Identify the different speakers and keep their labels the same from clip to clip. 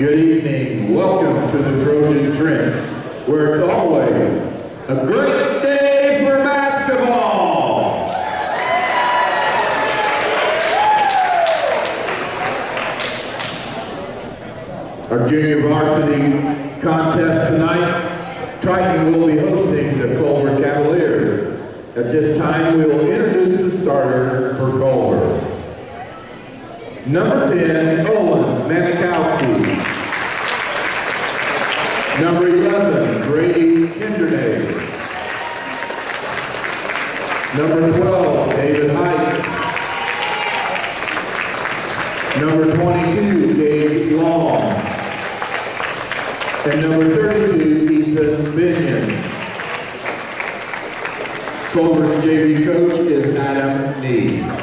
Speaker 1: Good evening. Welcome to the Trojan Trent, where it's always a great day for basketball. Our junior varsity contest tonight, Triton will be hosting the Culver Cavaliers. At this time, we will introduce the starters for Culver. Number 10, Owen Manikowski. Number 11, Brady Kindernay. Number 12, David Height. Number 22, Gage Long. And number 32, Ethan Binion. Culver's JV coach is Adam Neese.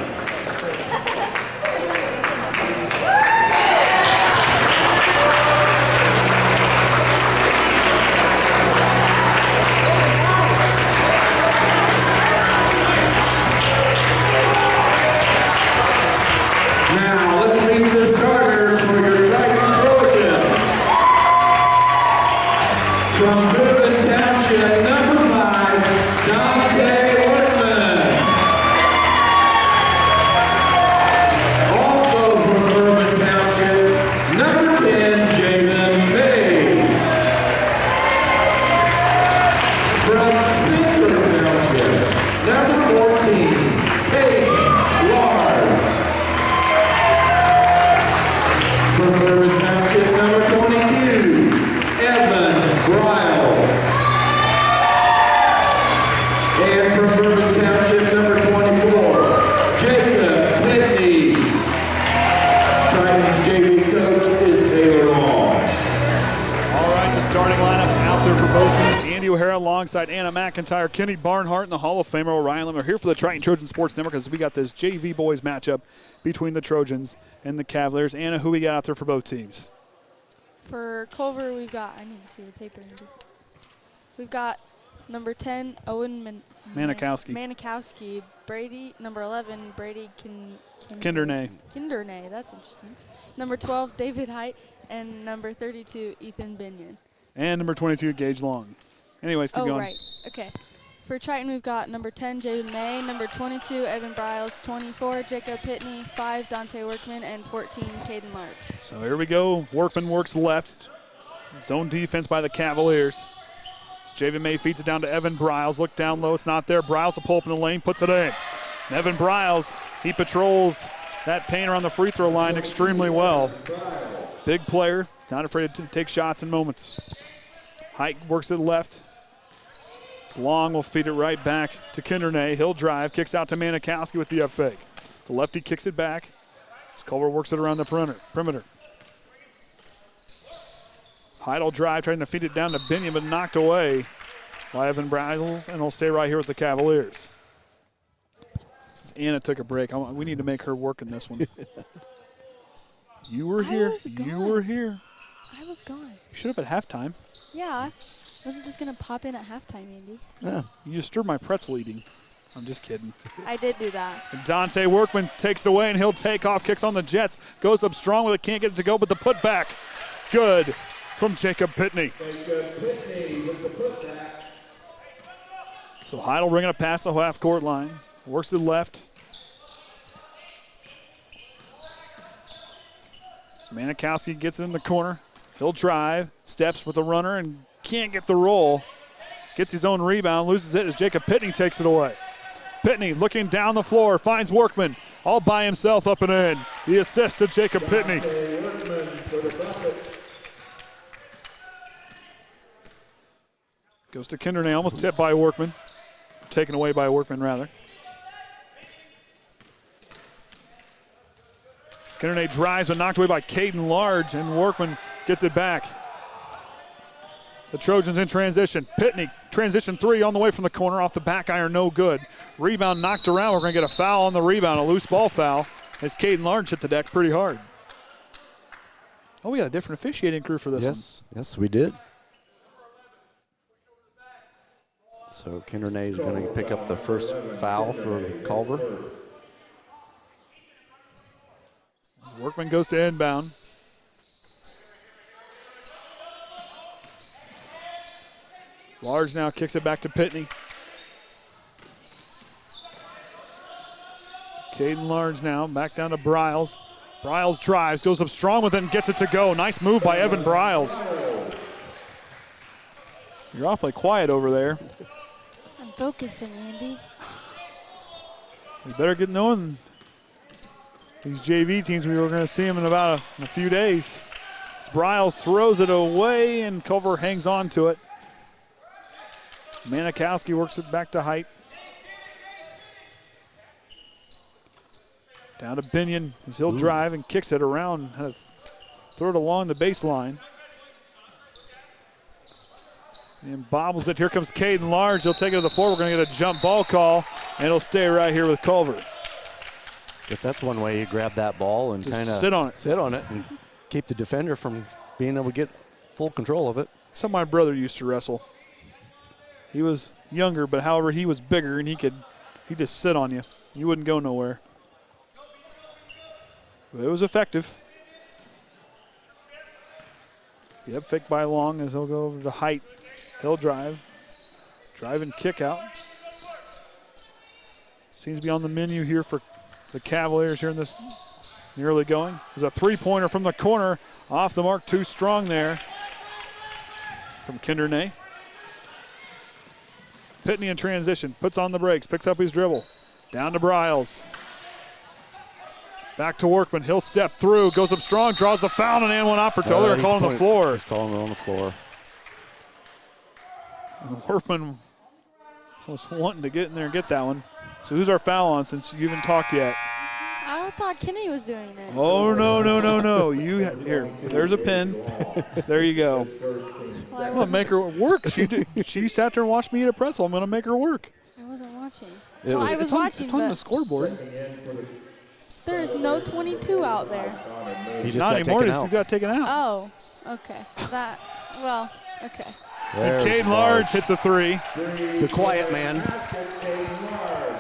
Speaker 2: Alongside Anna McIntyre, Kenny Barnhart, and the Hall of Famer Orion Lemler here for the Triton Trojan Sports Network as we got this JV boys matchup between the Trojans and the Cavaliers. Anna, who we got out there for both teams?
Speaker 3: For Culver, we've got, I need to see the paper. We've got number 10, Owen Manikowski. Brady, number 11, Brady
Speaker 2: Kindernay.
Speaker 3: Kindernay, that's interesting. Number 12, David Height, and number 32, Ethan Binion.
Speaker 2: And number 22, Gage Long. Anyways, keep going.
Speaker 3: Oh, right. Okay. For Triton, we've got number 10, Jaden May, number 22, Evan Briles, 24, Jacob Pitney, 5, Dante Workman, and 14, Kaden Larch.
Speaker 2: So here we go. Workman works left. Zone defense by the Cavaliers. Jaden May feeds it down to Evan Briles. Look down low. It's not there. Briles will pull up in the lane, puts it in. And Evan Briles, he patrols that paint around the free throw line extremely well. Big player, not afraid to take shots in moments. Height works to the left. Long will feed it right back to Kindernay. He'll drive, kicks out to Manikowski with the up fake. The lefty kicks it back. As Culver works it around the perimeter. Height will drive, trying to feed it down to Binion, but knocked away by Evan Briles, and he'll stay right here with the Cavaliers. Since Anna took a break, we need to make her work in this one. You were here. You were here.
Speaker 3: I was gone.
Speaker 2: You should have at halftime.
Speaker 3: Yeah. I wasn't just going to pop in at halftime, Andy.
Speaker 2: Yeah, you just stirred my pretzel eating. I'm just kidding.
Speaker 3: I did do that.
Speaker 2: And Dante Workman takes it away, and he'll take off, kicks on the Jets, goes up strong with it, can't get it to go, but the putback, good from Jacob Pitney. So Heidel bringing it past the half-court line, works to the left. Manikowski gets it in the corner. He'll drive, steps with the runner, and can't get the roll. Gets his own rebound, loses it as Jacob Pitney takes it away. Pitney looking down the floor, finds Workman all by himself up and in. The assist to Jacob Pitney. Goes to Kindernay, almost tipped by Workman. Taken away by Workman, rather. Kindernay drives, but knocked away by Kaden Large, and Workman gets it back. The Trojans in transition. Pitney, transition three on the way from the corner, off the back iron, no good. Rebound knocked around. We're going to get a foul on the rebound, a loose ball foul, as Kaden Large hit the deck pretty hard. Oh, we got a different officiating crew for this one.
Speaker 4: Yes, we did. So Kindernay is going to pick up the first foul for Culver.
Speaker 2: Workman goes to inbound. Large now kicks it back to Pitney. Kaden Large now back down to Briles. Briles drives, goes up strong with it and gets it to go. Nice move by Evan Briles. You're awfully quiet over there.
Speaker 3: I'm focusing, Andy.
Speaker 2: We better get knowing these JV teams. We were going to see them in about a few days. Briles throws it away and Culver hangs on to it. Manikowski works it back to Height. Down to Binion as he'll drive and kicks it around. Throw it along the baseline. And bobbles it. Here comes Kaden Large. He'll take it to the floor. We're going to get a jump ball call, and it'll stay right here with Culver.
Speaker 4: Guess that's one way you grab that ball and kind of
Speaker 2: sit on it.
Speaker 4: Sit on it and keep the defender from being able to get full control of it.
Speaker 2: That's how my brother used to wrestle. He was younger, but however, he was bigger, and he'd just sit on you. You wouldn't go nowhere. But it was effective. Yep, fake by Long as he'll go over to Height. He'll drive and kick out. Seems to be on the menu here for the Cavaliers here in this early going. There's a three-pointer from the corner. Off the mark, too strong there from Kindernay. Pitney in transition, puts on the brakes, picks up his dribble. Down to Briles. Back to Workman, he'll step through, goes up strong, draws the foul, and one opportunity. They're calling the floor.
Speaker 4: He's calling it on the floor.
Speaker 2: And Workman was wanting to get in there and get that one. So who's our foul on since you haven't talked yet?
Speaker 3: I thought Kenny was doing it.
Speaker 2: Oh, no. Here, there's a pin. There you go.
Speaker 3: Well,
Speaker 2: I'm going to make her work. She sat there and watched me eat a pretzel. I'm going to make her work.
Speaker 3: I wasn't watching.
Speaker 2: I
Speaker 3: was watching,
Speaker 2: it's on the scoreboard.
Speaker 3: There is no 22 out there.
Speaker 4: He just
Speaker 2: Not
Speaker 4: got
Speaker 2: anymore.
Speaker 4: taken out.
Speaker 2: He got taken out.
Speaker 3: Oh, okay. Okay.
Speaker 2: And Cade Large hits a three.
Speaker 4: The quiet man.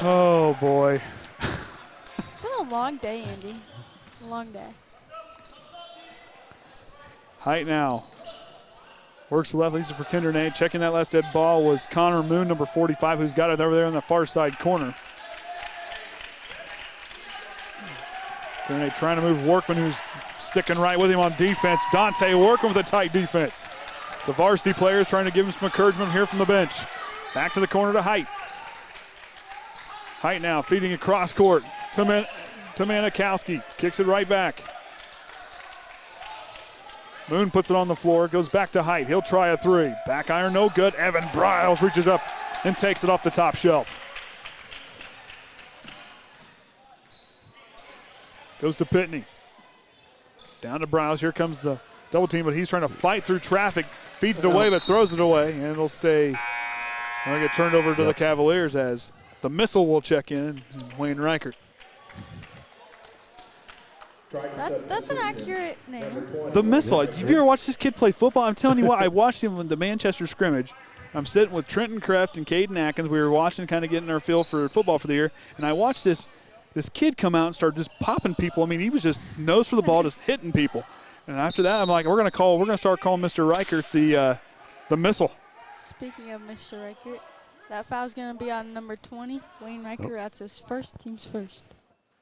Speaker 2: Oh, boy.
Speaker 3: It's been a long day, Andy. A long day.
Speaker 2: Height now. Works left, Lisa for Kindernay. Checking that last dead ball was Connor Moon, number 45, who's got it over there in the far side corner. Kindernay trying to move Workman, who's sticking right with him on defense. Dante Workman with a tight defense. The varsity players trying to give him some encouragement here from the bench. Back to the corner to Height. Height now feeding across court to Manikowski. Kicks it right back. Moon puts it on the floor, goes back to Height. He'll try a three. Back iron, no good. Evan Briles reaches up and takes it off the top shelf. Goes to Pitney. Down to Briles. Here comes the double team, but he's trying to fight through traffic. Feeds it away, but throws it away, and it'll stay. It'll get turned over to the Cavaliers as the missile will check in, and Wayne Reichert.
Speaker 3: That's an accurate name.
Speaker 2: The missile. Have you ever watched this kid play football? I'm telling you what, I watched him in the Manchester scrimmage. I'm sitting with Trent and Kreft and Kaden Atkins. We were watching, kind of getting our feel for football for the year, and I watched this kid come out and start just popping people. I mean, he was just nose for the ball, just hitting people. And after that, I'm like, we're gonna start calling Mr. Reichert the missile.
Speaker 3: Speaking of Mr. Reichert, that foul's gonna be on number 20, Wayne Reichert. That's his team's first.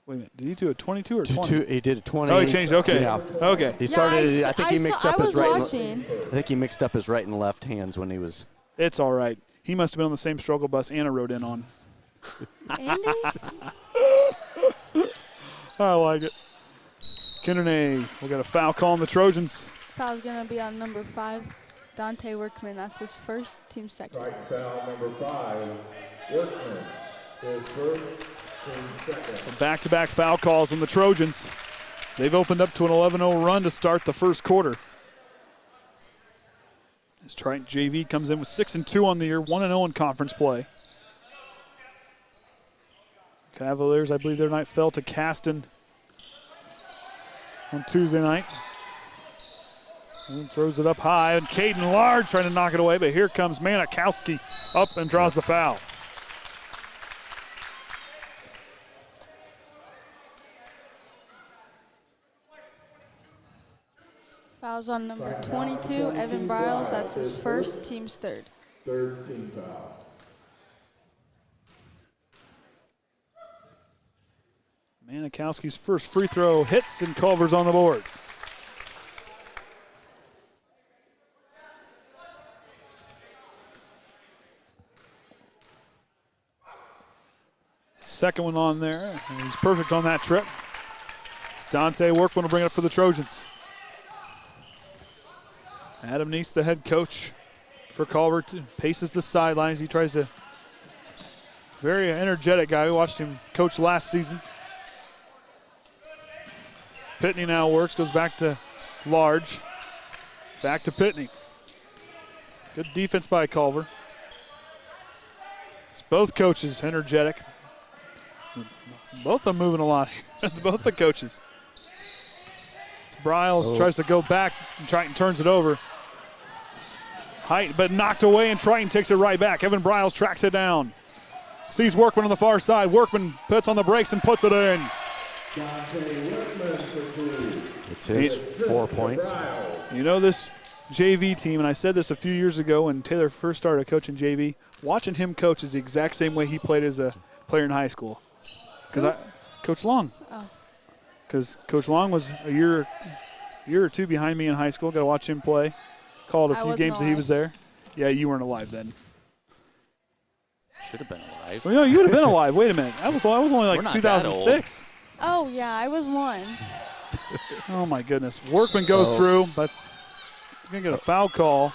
Speaker 2: Wait a minute, did he do a 22 or 20?
Speaker 4: He did a 20.
Speaker 2: Oh, he changed. Okay.
Speaker 4: Yeah.
Speaker 2: Okay.
Speaker 4: He started. I think he mixed up his right.
Speaker 3: Watching.
Speaker 4: I think he mixed up his right and left hands when he was.
Speaker 2: It's all right. He must have been on the same struggle bus Anna rode in on.
Speaker 3: Andy?
Speaker 2: I like it. Kindernay, we got a foul call on the Trojans.
Speaker 3: Foul's gonna be on number 5, Dante Workman. That's his first, team second.
Speaker 1: Right foul number 5, Workman. His first, team second.
Speaker 2: So back-to-back foul calls on the Trojans. They've opened up to an 11-0 run to start the first quarter. As Triton JV comes in with 6-2 on the year, 1-0 in conference play. Cavaliers, I believe their night fell to Caston on Tuesday night. And throws it up high, and Kaden Large trying to knock it away, but here comes Manikowski up and draws the foul.
Speaker 3: Foul's on number 22, Evan Briles. That's his first, team's third.
Speaker 1: Third team foul.
Speaker 2: Manikowski's first free throw hits, and Culver's on the board. Second one on there, and he's perfect on that trip. It's Dante Workman to bring it up for the Trojans. Adam Neese, the head coach for Culver, paces the sidelines. He tries to, very energetic guy. We watched him coach last season. Pitney now works, goes back to Large. Back to Pitney. Good defense by Culver. It's both coaches energetic. Both of them moving a lot here. Both the coaches. It's Briles tries to go back, and Triton turns it over. Height, but knocked away, and Triton takes it right back. Evan Briles tracks it down. Sees Workman on the far side. Workman puts on the brakes and puts it in.
Speaker 4: It's his 4 points.
Speaker 2: You know this JV team, and I said this a few years ago when Taylor first started coaching JV, watching him coach is the exact same way he played as a player in high school. Because Coach Long. Because Coach Long was a year or two behind me in high school. Got to watch him play. Called a few games that he was there. Yeah, you weren't alive then.
Speaker 4: Should have been alive.
Speaker 2: Well, no, you would have been alive. Wait a minute. I was only like 2006.
Speaker 3: Oh, yeah, I was 1.
Speaker 2: Oh, my goodness. Workman goes through, but he's going to get a foul call.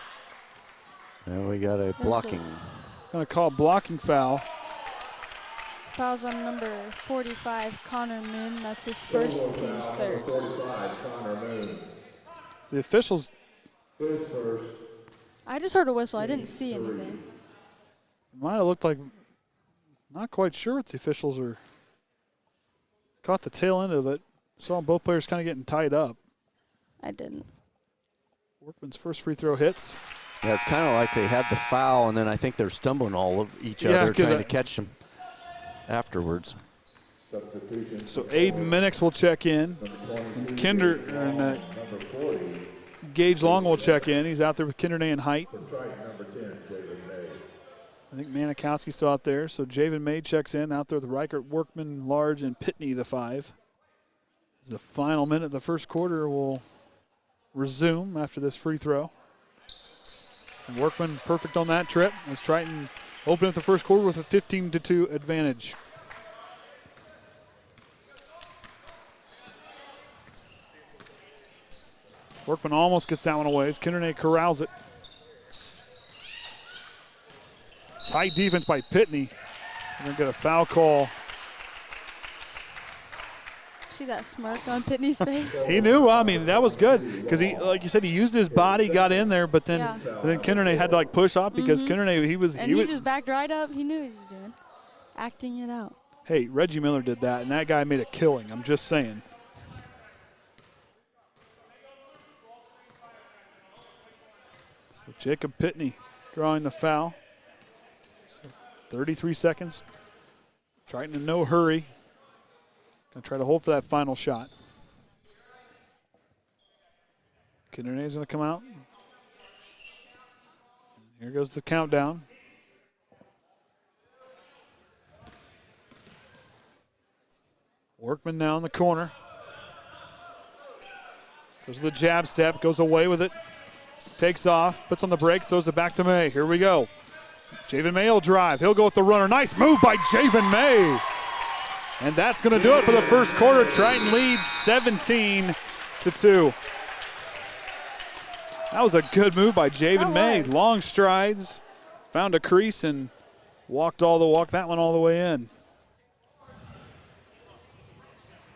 Speaker 4: And we got a blocking.
Speaker 2: Going to call a blocking foul.
Speaker 3: Fouls on number 45, Connor Moon. That's his first, team's third.
Speaker 1: 45, Connor Moon.
Speaker 2: The officials.
Speaker 1: His first.
Speaker 3: I just heard a whistle. I didn't see anything.
Speaker 2: Might have looked like, not quite sure what the officials are. Caught the tail end of it. Saw both players kind of getting tied up.
Speaker 3: I didn't.
Speaker 2: Workman's first free throw hits.
Speaker 4: Yeah, it's kind of like they had the foul, and then I think they're stumbling all of each other trying to catch them afterwards.
Speaker 1: Substitution.
Speaker 2: So Aiden Minix will check in. And Gage Long will check in. He's out there with Kindernay and Height. I think Manikowski's still out there. So Javen May checks in out there with Reichert, Workman, Large, and Pitney, the 5. As the final minute of the first quarter will resume after this free throw. And Workman perfect on that trip as Triton opened up the first quarter with a 15-2 advantage. Workman almost gets that one away as Kindernay corrals it. Tight defense by Pitney. We're going to get a foul call.
Speaker 3: See that smirk on Pitney's face?
Speaker 2: He knew. I mean, that was good because he, like you said, he used his body, got in there, but then Kindernay had to like push up because Kindernay he
Speaker 3: just backed right up. He knew what he was doing, acting it out.
Speaker 2: Hey, Reggie Miller did that, and that guy made a killing. I'm just saying. So Jacob Pitney drawing the foul. 33 seconds. Triton in no hurry. Gonna try to hold for that final shot. Kindernay's gonna come out. Here goes the countdown. Workman now in the corner. Goes with the jab step, goes away with it. Takes off, puts on the brakes, throws it back to May. Here we go. Javen May will drive. He'll go with the runner. Nice move by Javen May. And that's going to do it for the first quarter. Triton leads 17-2. That was a good move by Javen May. Long strides, found a crease, and walked that one all the way in.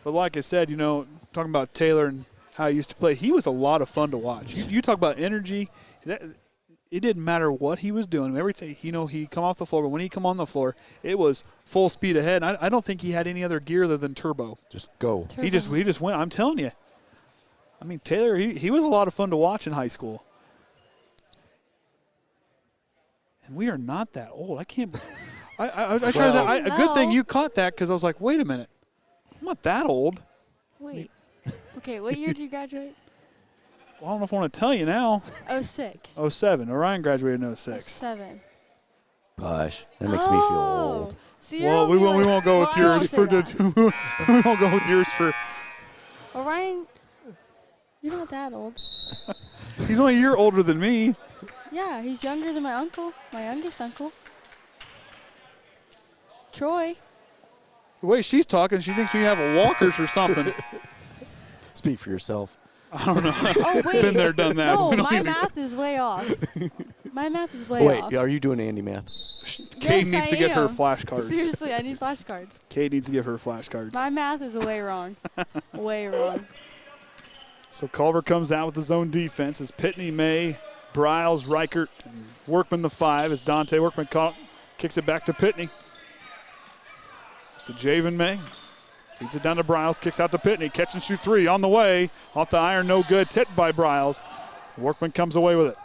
Speaker 2: But like I said, you know, talking about Taylor and how he used to play, he was a lot of fun to watch. You talk about energy. It didn't matter what he was doing. Every time, you know, he'd come off the floor, but when he come on the floor, it was full speed ahead. And I don't think he had any other gear other than turbo.
Speaker 4: Just go.
Speaker 3: Turbo.
Speaker 2: He just went. I'm telling you. I mean, Taylor, he was a lot of fun to watch in high school. And we are not that old. I can't. I tried that. A good thing you caught that because I was like, wait a minute, I'm not that old.
Speaker 3: Wait. Okay, what year did you graduate?
Speaker 2: Well, I don't know if I want to tell you now.
Speaker 3: 06.
Speaker 2: 07. Orion graduated in 06.
Speaker 3: 07.
Speaker 4: Gosh, that makes me feel old.
Speaker 3: See,
Speaker 2: well, we won't go with yours for we won't go with yours for.
Speaker 3: Orion, you're not that old.
Speaker 2: He's only a year older than me.
Speaker 3: Yeah, he's younger than my uncle, my youngest uncle. Troy.
Speaker 2: The way she's talking, she thinks we have walkers or something.
Speaker 4: Speak for yourself.
Speaker 2: I don't know.
Speaker 3: Oh, wait.
Speaker 2: Been there, done that.
Speaker 3: No, my math is way off. My math is way off.
Speaker 4: Wait, are you doing Andy math?
Speaker 2: Kate needs to get her flashcards.
Speaker 3: Seriously, I need flashcards.
Speaker 2: Kate needs to give her flashcards.
Speaker 3: My math is way wrong. Way wrong.
Speaker 2: So Culver comes out with his own defense as Pitney, May, Briles, Reichert, and Workman the 5 as Dante Workman kicks it back to Pitney. To Javen May. Feeds it down to Briles, kicks out to Pitney. Catch and shoot 3 on the way. Off the iron, no good. Tipped by Briles. Workman comes away with it.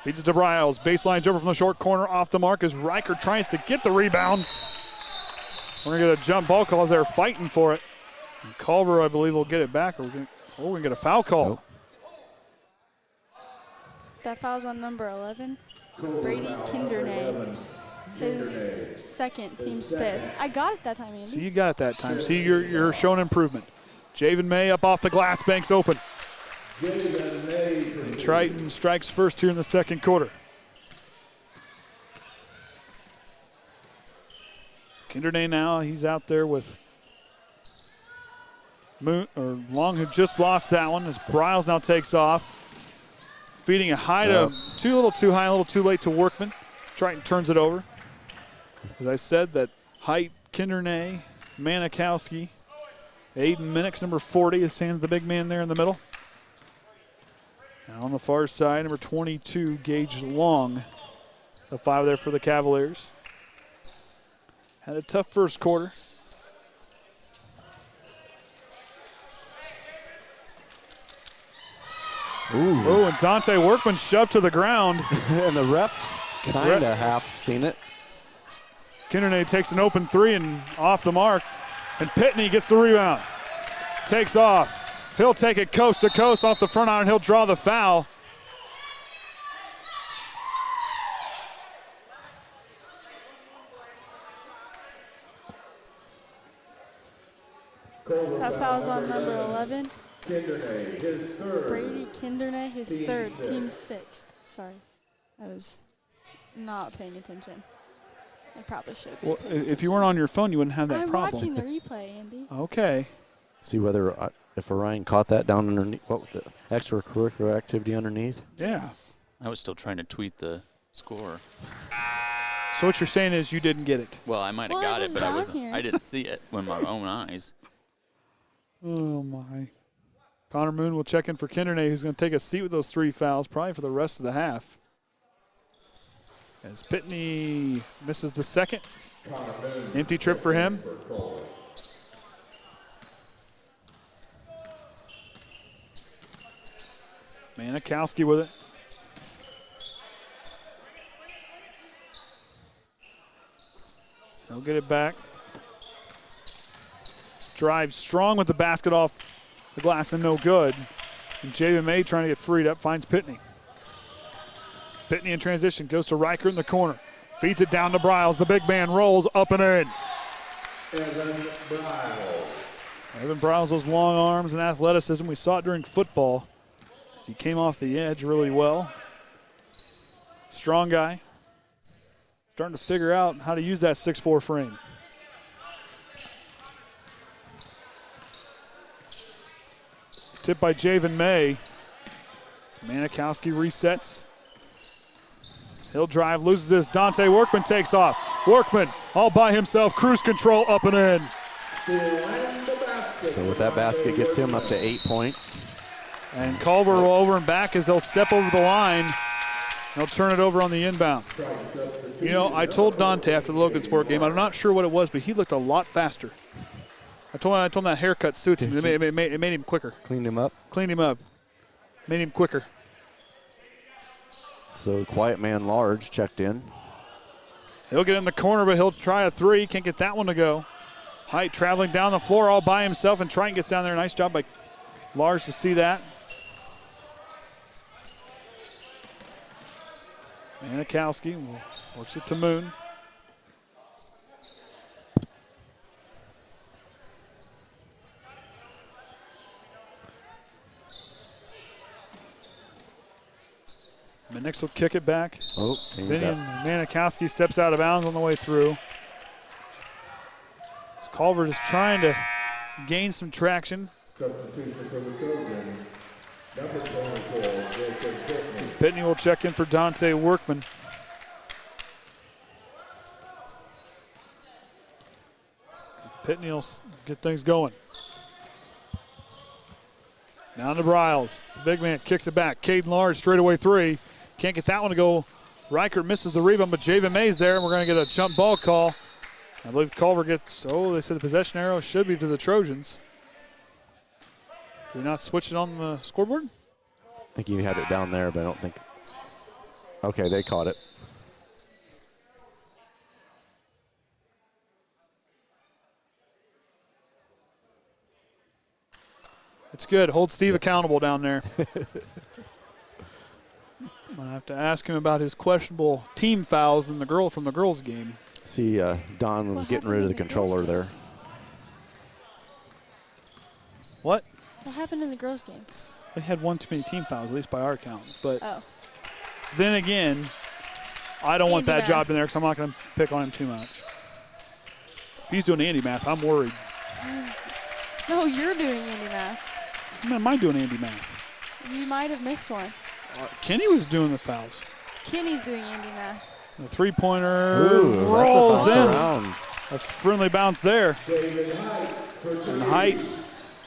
Speaker 2: Feeds it to Briles. Baseline jumper from the short corner off the mark as Riker tries to get the rebound. We're going to get a jump ball call as they're fighting for it. And Culver, I believe, will get it back. Or we're going to get a foul call.
Speaker 4: Nope.
Speaker 3: That foul's on number 11. Brady Kindernay. His second, team's 5th. I got it that time, Andy.
Speaker 2: See, you got it that time. See, you're showing improvement. Javen May up off the glass, banks open. And Triton strikes first here in the second quarter. Kindernay now, he's out there with Long, who just lost that one, as Briles now takes off. Feeding it high to, a little too high, a little too late to Workman. Triton turns it over. As I said, that height, Kindernay, Manikowski, Aiden Minix, number 40, is standing the big man there in the middle. And on the far side, number 22, Gage Long, the 5 there for the Cavaliers. Had a tough first quarter.
Speaker 4: Ooh.
Speaker 2: Oh, and Dante Workman shoved to the ground.
Speaker 4: And the ref kind of half seen it.
Speaker 2: Kindernay takes an open 3 and off the mark. And Pitney gets the rebound. Takes off. He'll take it coast to coast off the front iron. He'll draw the foul.
Speaker 3: That foul's on number 11.
Speaker 1: Kindernay, his 3rd.
Speaker 3: Brady Kindernay, his 3rd, team's 6th. Sorry, I was not paying attention. I probably should.
Speaker 2: Well, if you weren't on your phone, you wouldn't have that problem.
Speaker 3: I'm watching the replay, Andy.
Speaker 2: Okay.
Speaker 4: See whether if Orion caught that down underneath, what the extracurricular activity underneath?
Speaker 2: Yeah.
Speaker 5: I was still trying to tweet the score.
Speaker 2: So what you're saying is you didn't get it.
Speaker 5: Well, I might have got it, but I didn't see it with my own eyes.
Speaker 2: Oh, my. Connor Moon will check in for Kindernay, who's going to take a seat with those 3 fouls, probably for the rest of the half. As Pitney misses the second. Empty trip for him. Manikowski with it. He'll get it back. Drives strong with the basket off the glass and no good. And Javen May trying to get freed up, finds Pitney. Pitney in transition, goes to Riker in the corner. Feeds it down to Briles. The big man rolls up and in. Evan Briles, those long arms and athleticism. We saw it during football. He came off the edge really well. Strong guy. Starting to figure out how to use that 6'4" frame. Tipped by Javen May. Manikowski resets. He'll drive, loses this. Dante Workman takes off. Workman all by himself, cruise control up and in.
Speaker 4: So with that basket gets him up to 8 points.
Speaker 2: And Culver will over and back as they'll step over the line. They'll turn it over on the inbound. You know, I told Dante after the Logan Sport game, I'm not sure what it was, but he looked a lot faster. I told him that haircut suits him. It made him quicker.
Speaker 4: Cleaned him up?
Speaker 2: Cleaned him up. Made him quicker.
Speaker 4: So Quiet Man Large checked in.
Speaker 2: He'll get in the corner, but he'll try a 3. Can't get that one to go. Height traveling down the floor all by himself, and Triton gets down there. Nice job by Large to see that. Manikowski works it to Moon. Minix will kick it back.
Speaker 4: Oh,
Speaker 2: Manikowski steps out of bounds on the way through. Culver is trying to gain some traction.
Speaker 1: Substitution for the Trojan, number 24, Jacob Pitney.
Speaker 2: Pitney will check in for Dante Workman. Pitney will get things going. Down to Briles. The big man kicks it back. Caden Large straightaway three. Can't get that one to go. Reichert misses the rebound, but Javen May's there, and we're going to get a jump ball call. I believe Culver gets, they said the possession arrow should be to the Trojans. Did we not switch it on the scoreboard?
Speaker 4: I think you had it down there, but I don't think. Okay, they caught it.
Speaker 2: It's good. Hold Steve accountable down there. I'm going to have to ask him about his questionable team fouls in the girls game.
Speaker 4: See, Don was getting rid of the controller there.
Speaker 2: What?
Speaker 3: What happened in the girls' game?
Speaker 2: We had one too many team fouls, at least by our count. But
Speaker 3: then
Speaker 2: again, I don't want that job in there because I'm not going to pick on him too much. If he's doing Andy math, I'm worried.
Speaker 3: No, you're doing Andy math.
Speaker 2: When am I doing Andy math?
Speaker 3: You might have missed one.
Speaker 2: Kenny was doing the fouls.
Speaker 3: Kenny's doing Andy math.
Speaker 2: The three-pointer rolls in. A friendly bounce there. And Height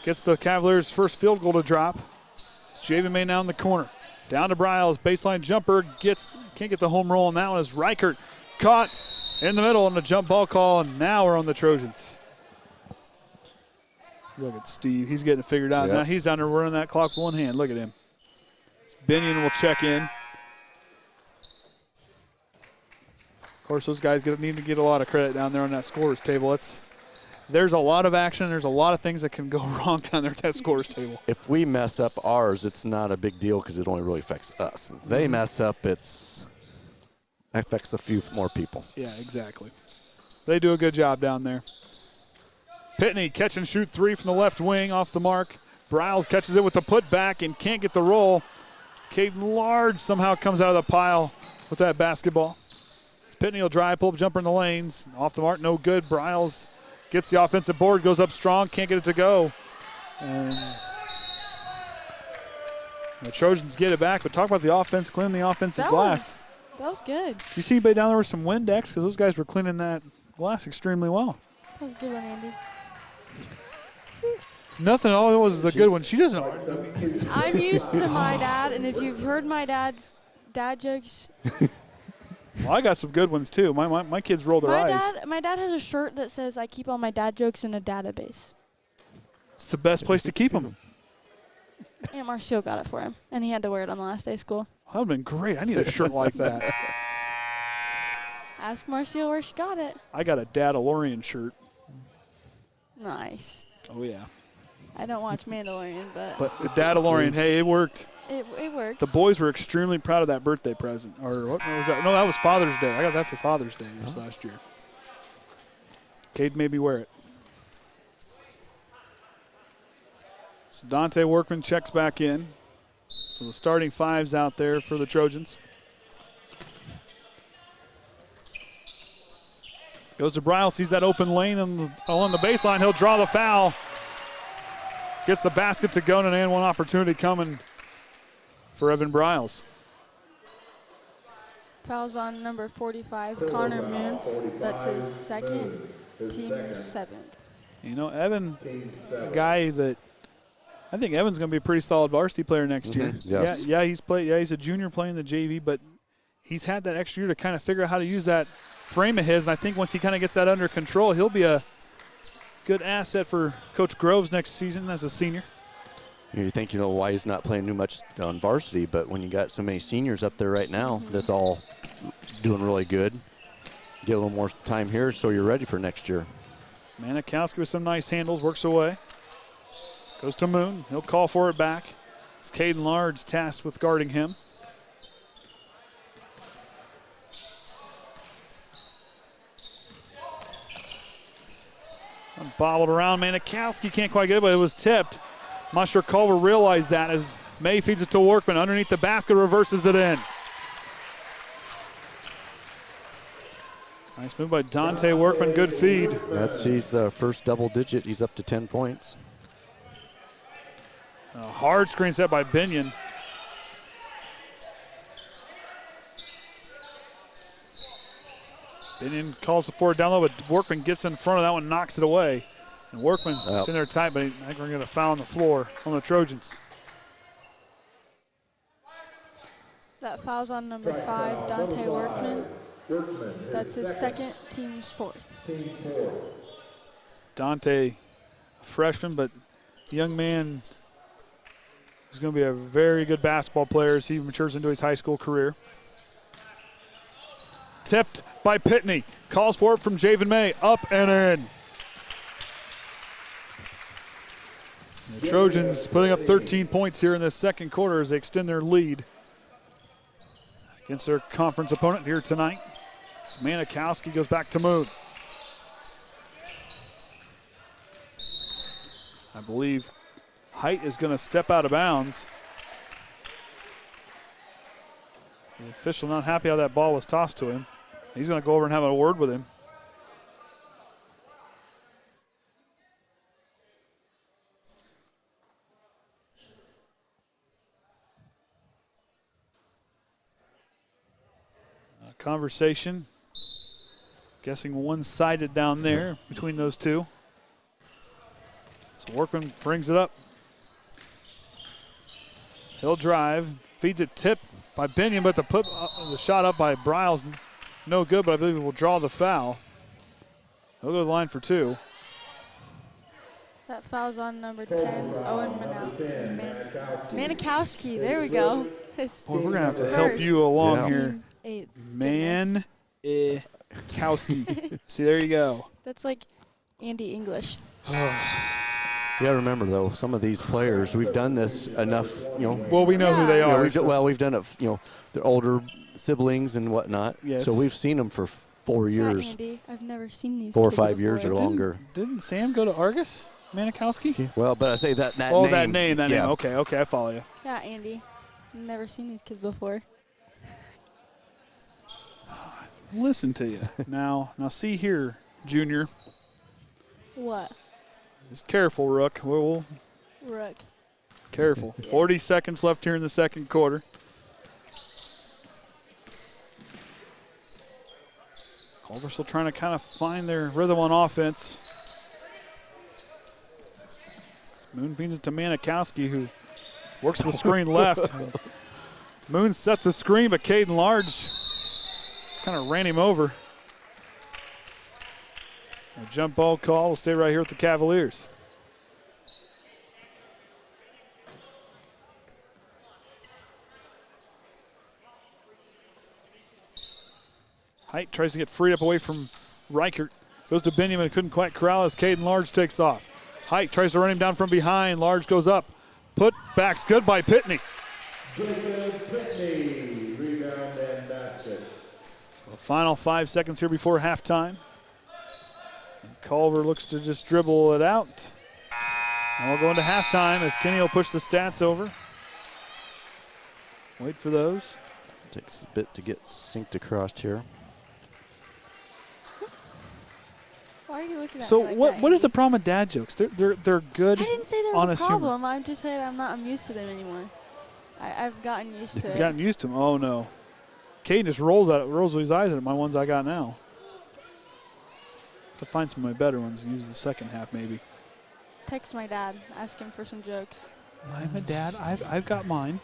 Speaker 2: gets the Cavaliers' first field goal to drop. It's Javen May now in the corner. Down to Briles, baseline jumper, can't get the home roll on that one as Reichert caught in the middle on the jump ball call, and now we're on the Trojans. Look at Steve, he's getting it figured out. Now he's down there running that clock with one hand. Look at him. Binion will check in. Of course, those guys need to get a lot of credit down there on that scorer's table. There's a lot of action. There's a lot of things that can go wrong down there at that scorer's table.
Speaker 4: If we mess up ours, it's not a big deal because it only really affects us. They mess up, it affects a few more people.
Speaker 2: Yeah, exactly. They do a good job down there. Pitney catch and shoot three from the left wing off the mark. Briles catches it with the putback and can't get the roll. Caden Large somehow comes out of the pile with that basketball. Pitney will drive, pull up jumper in the lanes. Off the mark, no good. Briles gets the offensive board, goes up strong, can't get it to go. And the Trojans get it back, but talk about the offense, cleaning the offensive glass.
Speaker 3: That was good.
Speaker 2: You see anybody down there with some Windex? Because those guys were cleaning that glass extremely well.
Speaker 3: That was a good one, Andy.
Speaker 2: Nothing, all it was a good one. She doesn't.
Speaker 3: I'm used to my dad, and if you've heard my dad's dad jokes.
Speaker 2: Well, I got some good ones too. My kids roll their eyes.
Speaker 3: My dad has a shirt that says, "I keep all my dad jokes in a database."
Speaker 2: It's the best place to keep them.
Speaker 3: Aunt Marcio got it for him, and he had to wear it on the last day of school.
Speaker 2: That would have been great. I need a shirt like that.
Speaker 3: Ask Marcio where she got it.
Speaker 2: I got a Dadalorian shirt.
Speaker 3: Nice.
Speaker 2: Oh, yeah.
Speaker 3: I don't watch Mandalorian, but
Speaker 2: the Dadalorian, hey, it worked.
Speaker 3: It works.
Speaker 2: The boys were extremely proud of that birthday present. Or what was that? No, that was Father's Day. I got that for Father's Day last year. Cade made me wear it. So Dante Workman checks back in. So the starting five's out there for the Trojans. Goes to Briles, sees that open lane along the baseline. He'll draw the foul. Gets the basket to go, and one opportunity coming for Evan Briles.
Speaker 3: Foul's on number 45, Connor Moon. That's his second, team seventh.
Speaker 2: You know, Evan, a guy that I think Evan's going to be a pretty solid varsity player next year.
Speaker 4: Yes.
Speaker 2: Yeah, he's a junior playing the JV, but he's had that extra year to kind of figure out how to use that frame of his, and I think once he kind of gets that under control, he'll be a good asset for Coach Groves next season as a senior.
Speaker 4: You think, why he's not playing too much on varsity, but when you got so many seniors up there right now, that's all doing really good. Get a little more time here so you're ready for next year.
Speaker 2: Manikowski with some nice handles, works away. Goes to Moon. He'll call for it back. It's Caden Large tasked with guarding him. bobbled around. Manikowski can't quite get it, but it was tipped. I'm not sure Culver realized that as May feeds it to Workman. Underneath the basket, reverses it in. Nice move by Dante Workman, good feed.
Speaker 4: That's his first double digit. He's up to 10 points.
Speaker 2: A hard screen set by Binion. Binion calls for it down low, but Workman gets in front of that one, knocks it away. And Workman is in there tight, but I think we're going to foul on the floor on the Trojans.
Speaker 3: That foul's on number 5, Dante Workman. That's his second, team's fourth.
Speaker 2: Dante, a freshman, but young man who's going to be a very good basketball player as he matures into his high school career. Tipped by Pitney. Calls for it from Javen May. Up and in. The Trojans putting up 13 points here in this second quarter as they extend their lead against their conference opponent here tonight. So Manikowski goes back to Moon. I believe Height is going to step out of bounds. The official not happy how that ball was tossed to him. He's going to go over and have a word with him. Conversation. Guessing one-sided down there between those two. So Workman brings it up. He'll drive, feeds it tipped by Binion, but the shot up by Briles, no good, but I believe it will draw the foul. He'll go to the line for 2.
Speaker 3: That foul's on number 10, Owen Manikowski. There we go.
Speaker 2: Boy, we're going to have to help you along here.
Speaker 3: 8th.
Speaker 2: Manikowski. See, there you go.
Speaker 3: That's like Andy English.
Speaker 4: You gotta remember though, some of these players, we've done this enough, you know.
Speaker 2: Well, we know who they are.
Speaker 4: We've done it, you know, they're older siblings and whatnot.
Speaker 2: Yes.
Speaker 4: So we've seen them for 4 years.
Speaker 3: Andy, I've never seen these
Speaker 4: 4 or
Speaker 3: kids
Speaker 4: 5
Speaker 3: before.
Speaker 4: years or longer.
Speaker 2: Didn't Sam go to Argus? Manikowski?
Speaker 4: Well, but I say that name.
Speaker 2: Oh, that name. Okay, I follow you.
Speaker 3: Yeah, Andy. Never seen these kids before.
Speaker 2: Listen to you. Now see here, Junior.
Speaker 3: What?
Speaker 2: Just careful, Rook.
Speaker 3: Rook.
Speaker 2: Careful. 40 seconds left here in the second quarter. Culver still trying to kind of find their rhythm on offense. Moon feeds it to Manikowski, who works the screen left. Moon set the screen, but Kaden Large kind of ran him over. A jump ball call will stay right here with the Cavaliers. Height tries to get freed up away from Reichert. Goes to Benjamin, couldn't quite corral as Kaden Large takes off. Height tries to run him down from behind. Large goes up. Put back's good by Pitney.
Speaker 1: Pitney, rebound and basket.
Speaker 2: So the final 5 seconds here before halftime. And Culver looks to just dribble it out. And we'll go into halftime as Kenny will push the stats over. Wait for those.
Speaker 4: Takes a bit to get synced across here.
Speaker 3: Why are you looking at
Speaker 2: So
Speaker 3: me like
Speaker 2: what is the problem with dad jokes? They're good.
Speaker 3: I didn't say there
Speaker 2: on
Speaker 3: was a
Speaker 2: humor.
Speaker 3: problem. I'm just saying I'm used to them anymore. I've gotten used to
Speaker 2: You've
Speaker 3: it.
Speaker 2: gotten used to them. Oh no. Caden just rolls his eyes at my ones I got now. To find some of my better ones and use the second half maybe.
Speaker 3: Text my dad, ask him for some jokes.
Speaker 2: I'm a dad. I've got mine.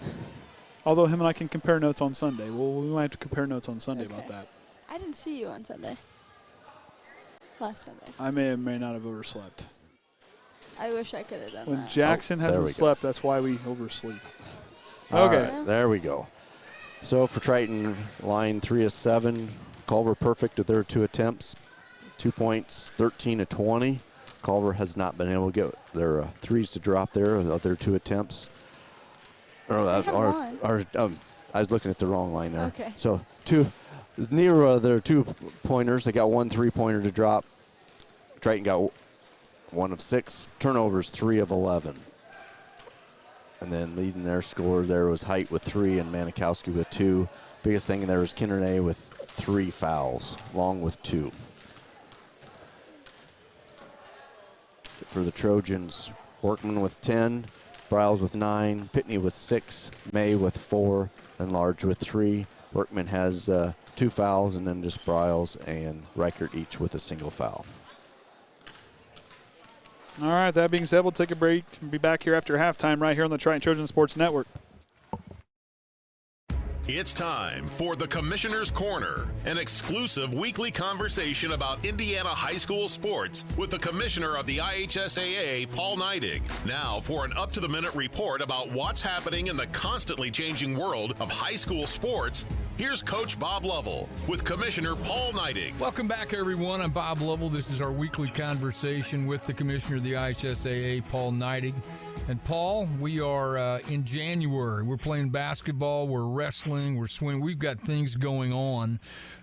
Speaker 2: Although him and I can compare notes on Sunday. Well, we might have to compare notes on Sunday about that.
Speaker 3: I didn't see you on Sunday. Last Sunday.
Speaker 2: I may or may not have overslept.
Speaker 3: I wish I could have done
Speaker 2: When
Speaker 3: that.
Speaker 2: Jackson hasn't slept, that's why we oversleep.
Speaker 4: All
Speaker 2: Okay.
Speaker 4: right, there we go. So for Triton, line 3 of 7. Culver perfect with their 2 attempts. 2 points, 13 of 20. Culver has not been able to get their threes to drop there of their 2 attempts. I was looking at the wrong line there.
Speaker 3: Okay.
Speaker 4: So near their 2 pointers, they got 1 3-pointer to drop. Triton got 1 of 6. Turnovers, 3 of 11. And then leading their score there was Height with 3 and Manikowski with 2. Biggest thing there was Kindernay with 3 fouls, Long with 2. For the Trojans, Workman with 10, Briles with 9, Pitney with 6, May with 4, and Large with 3. Workman has 2 fouls, and then just Briles and Reichert each with a single foul.
Speaker 2: All right, that being said, we'll take a break and be back here after halftime right here on the Triton Trojan Sports Network.
Speaker 6: It's time for the Commissioner's Corner, an exclusive weekly conversation about Indiana high school sports with the Commissioner of the IHSAA, Paul Neidig. Now for an up-to-the-minute report about what's happening in the constantly changing world of high school sports, here's Coach Bob Lovell with Commissioner Paul Neidig.
Speaker 7: Welcome back, everyone. I'm Bob Lovell. This is our weekly conversation with the Commissioner of the IHSAA, Paul Neidig. And Paul, we are in January. We're playing basketball, we're wrestling, we're swimming. We've got things going on.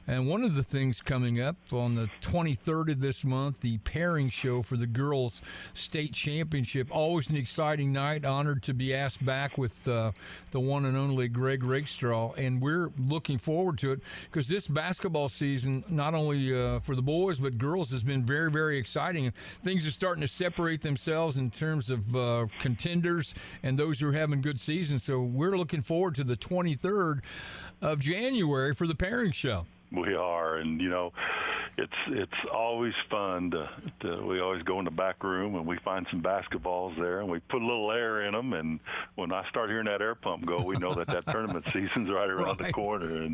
Speaker 7: And one of the things coming up on the 23rd of this month, the pairing show for the girls' state championship. Always an exciting night. Honored to be asked back with the one and only Greg Rakestraw. And we're looking forward to it because this basketball season, not only for the boys but girls, has been very, very exciting. And things are starting to separate themselves in terms of contenders and those who are having good seasons. So we're looking forward to the 23rd of January for the pairing show.
Speaker 8: We are, and it's always fun to we always go in the back room and we find some basketballs there and we put a little air in them, and when I start hearing that air pump go, we know that tournament season's right around the corner.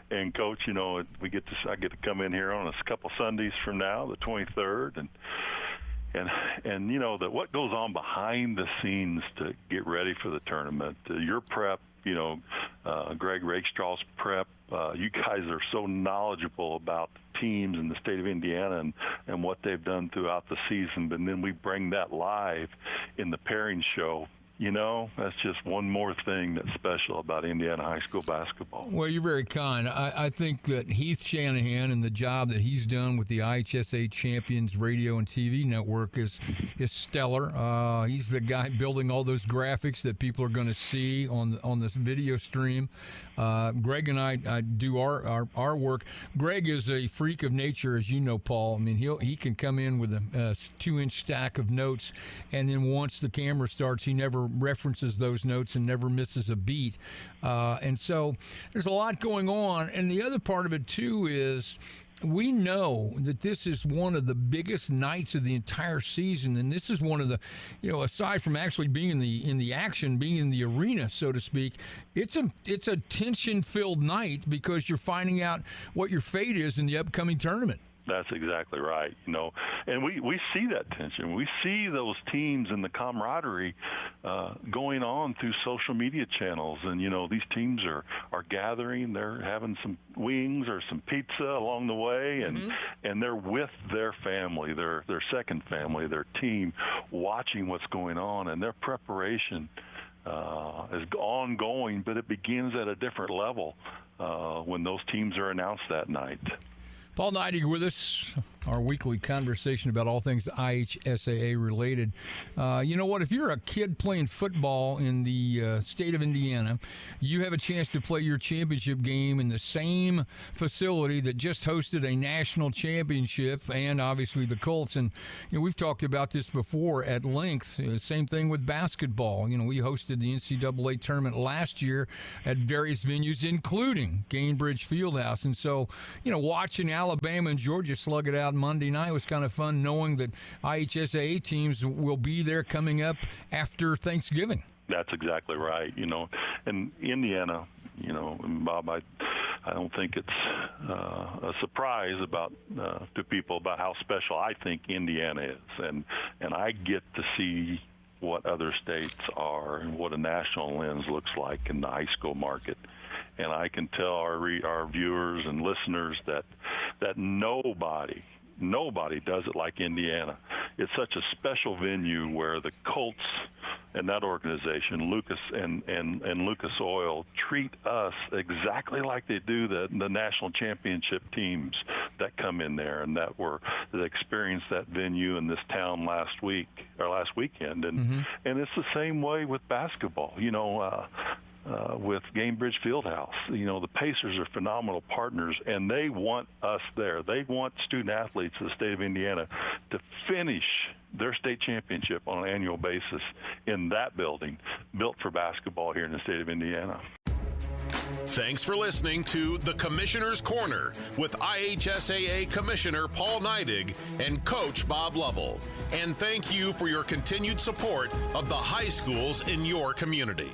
Speaker 8: And Coach, I get to come in here on a couple Sundays from now, the 23rd, and that what goes on behind the scenes to get ready for the tournament, your prep, Greg Rakestraw's prep. You guys are so knowledgeable about the teams in the state of Indiana and what they've done throughout the season, but then we bring that live in the pairing show. That's just one more thing that's special about Indiana high school basketball. Well,
Speaker 7: you're very kind. I think that Heath Shanahan and the job that he's done with the IHSA Champions Radio and TV network is stellar. He's the guy building all those graphics that people are going to see on this video stream. Greg and I do our work. Greg is a freak of nature, as you know, Paul. I mean, he can come in with a 2-inch stack of notes, and then once the camera starts, he never references those notes and never misses a beat. And so there's a lot going on. And the other part of it, too, is we know that this is one of the biggest nights of the entire season, and this is one of the, aside from actually being in the action, being in the arena, so to speak, it's a tension-filled night because you're finding out what your fate is in the upcoming tournament.
Speaker 8: That's exactly right, and we see that tension. We see those teams and the camaraderie going on through social media channels, and these teams are gathering. They're having some wings or some pizza along the way, and they're with their family, their second family, their team, watching what's going on, and their preparation is ongoing, but it begins at a different level when those teams are announced that night.
Speaker 7: Paul Neidig with us, our weekly conversation about all things IHSAA related. You know what? If you're a kid playing football in the state of Indiana, you have a chance to play your championship game in the same facility that just hosted a national championship, and obviously the Colts. And we've talked about this before at length. Same thing with basketball. We hosted the NCAA tournament last year at various venues, including Gainbridge Fieldhouse. And so, watching Alabama and Georgia slug it out Monday night was kind of fun, knowing that IHSAA teams will be there coming up after Thanksgiving.
Speaker 8: That's exactly right. And Indiana, Bob, I don't think it's a surprise to people about how special I think Indiana is, and I get to see what other states are and what a national lens looks like in the high school market. And I can tell our viewers and listeners that nobody does it like Indiana. It's such a special venue where the Colts and that organization, Lucas and Lucas Oil, treat us exactly like they do the national championship teams that come in there and that experienced that venue in this town last weekend, and it's the same way with basketball. With Gamebridge Fieldhouse, the Pacers are phenomenal partners, and they want us there. They want student athletes of the state of Indiana to finish their state championship on an annual basis in that building, built for basketball here in the state of Indiana.
Speaker 6: Thanks for listening to The Commissioner's Corner with IHSAA Commissioner Paul Neidig and Coach Bob Lovell. And thank you for your continued support of the high schools in your community.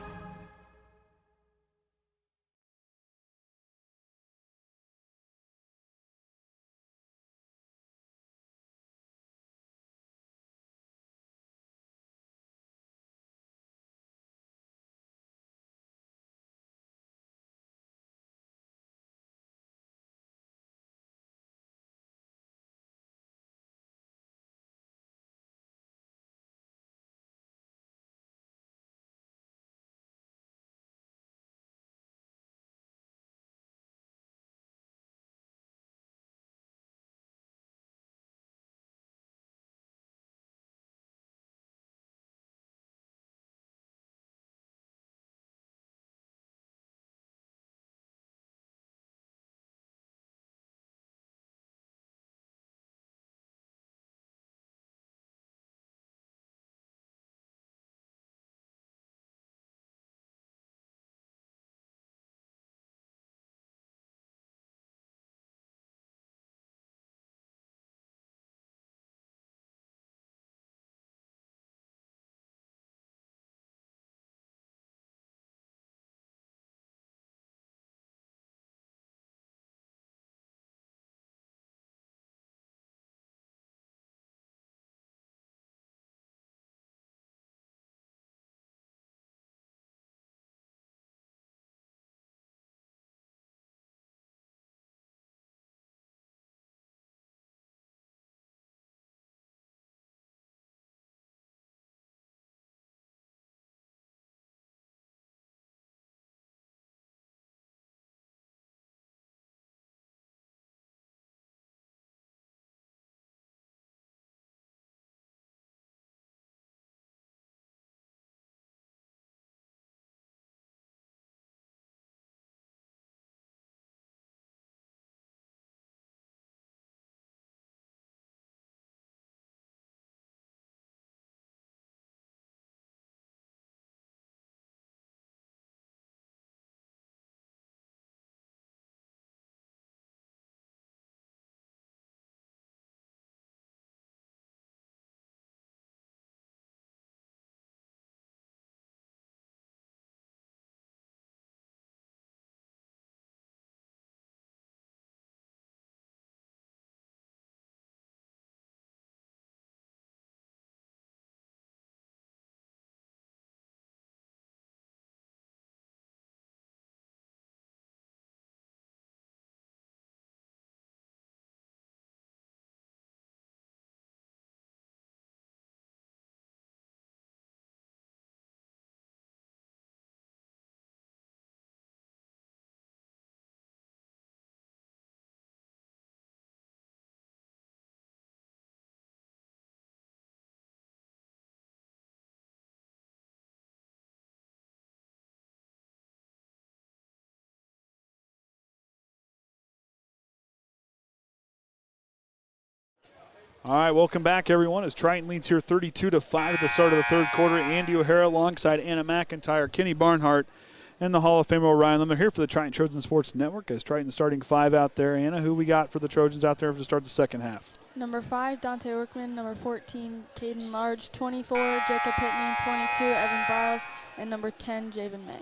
Speaker 2: All right, welcome back, everyone, as Triton leads here 32-5 at the start of the third quarter. Andy O'Hara alongside Anna McIntyre, Kenny Barnhart, and the Hall of Famer Orion Lemler here for the Triton Trojan Sports Network as Triton's starting five out there. Anna, who we got for the Trojans out there to start the second half?
Speaker 3: Number 5, Dante Workman. Number 14, Kaden Large. 24, Jacob Pitney. 22, Evan Briles. And number 10, Javen May.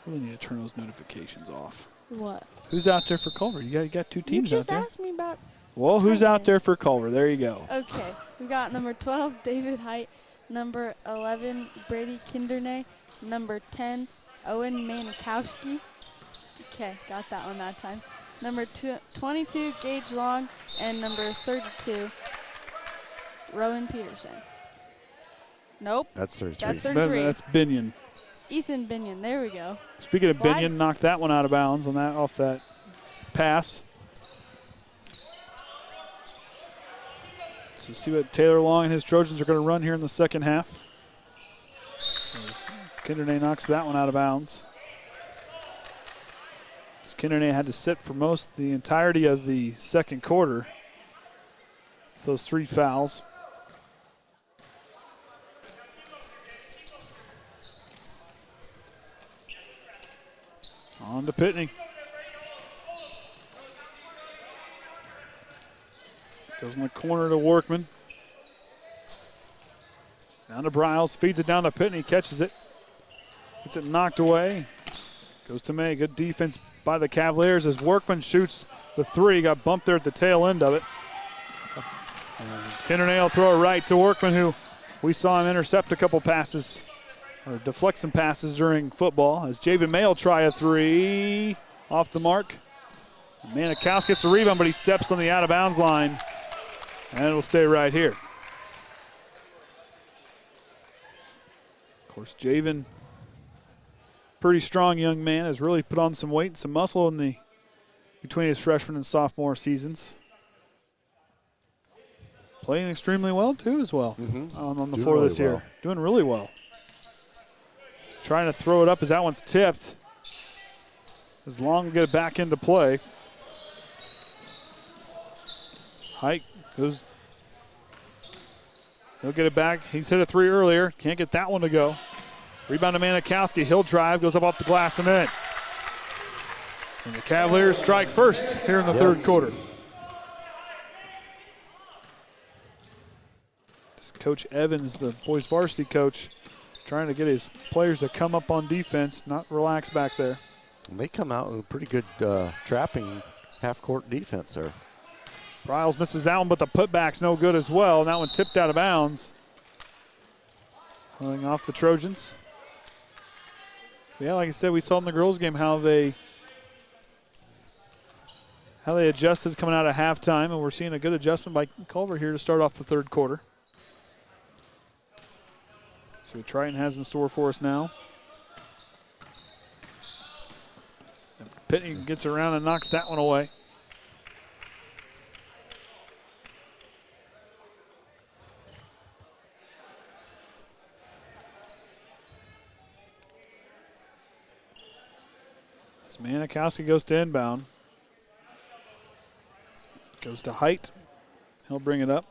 Speaker 2: Really need to turn those notifications off.
Speaker 3: What?
Speaker 2: Who's out there for Culver? You got two teams out there.
Speaker 3: You just asked me about.
Speaker 2: Well, who's out there for Culver? There you go.
Speaker 3: Okay. We got number 12, David Height. Number 11, Brady Kindernay. Number 10, Owen Manikowski. Okay, got that one that time. Number 22, Gage Long. And number 32, Rowan Peterson. Nope.
Speaker 4: That's 33.
Speaker 3: That's 33.
Speaker 2: That's Binion.
Speaker 3: Ethan Binion. There we go.
Speaker 2: Speaking of
Speaker 3: Why?
Speaker 2: Binion, knocked that one out of bounds on that off that pass. So see what Taylor Long and his Trojans are going to run here in the second half. Kindernay knocks that one out of bounds. Kindernay had to sit for the entirety of the second quarter. Those 3 fouls. On to Pitney. Goes in the corner to Workman. Down to Briles, feeds it down to Pitney, catches it. Gets it knocked away. Goes to May. Good defense by the Cavaliers as Workman shoots the 3. Got bumped there at the tail end of it. Kindernay will throw it right to Workman, who we saw him intercept a couple passes, or deflect some passes during football. As Javen May will try a 3 off the mark. Manikowski gets the rebound, but he steps on the out-of-bounds line, and it'll stay right here. Of course, Javen, pretty strong young man, has really put on some weight and some muscle between his freshman and sophomore seasons. Playing extremely well, too, as well, on the floor really this year. Doing really well. Trying to throw it up as that one's tipped. As Long to get it back into play. Height goes. He'll get it back. He's hit a 3 earlier. Can't get that one to go. Rebound to Manikowski. He'll drive, goes up off the glass and in. And the Cavaliers strike first here in the third quarter. Coach Evans, the boys varsity coach, trying to get his players to come up on defense, not relax back there.
Speaker 4: And they come out with a pretty good trapping half-court defense there.
Speaker 2: Briles misses that one, but the putback's no good as well. And that one tipped out of bounds. Going off the Trojans. Yeah, like I said, we saw in the girls' game how they adjusted coming out of halftime, and we're seeing a good adjustment by Culver here to start off the third quarter. See what Triton has in store for us now. And Pitney gets around and knocks that one away. As Manikowski goes to inbound. Goes to Height. He'll bring it up.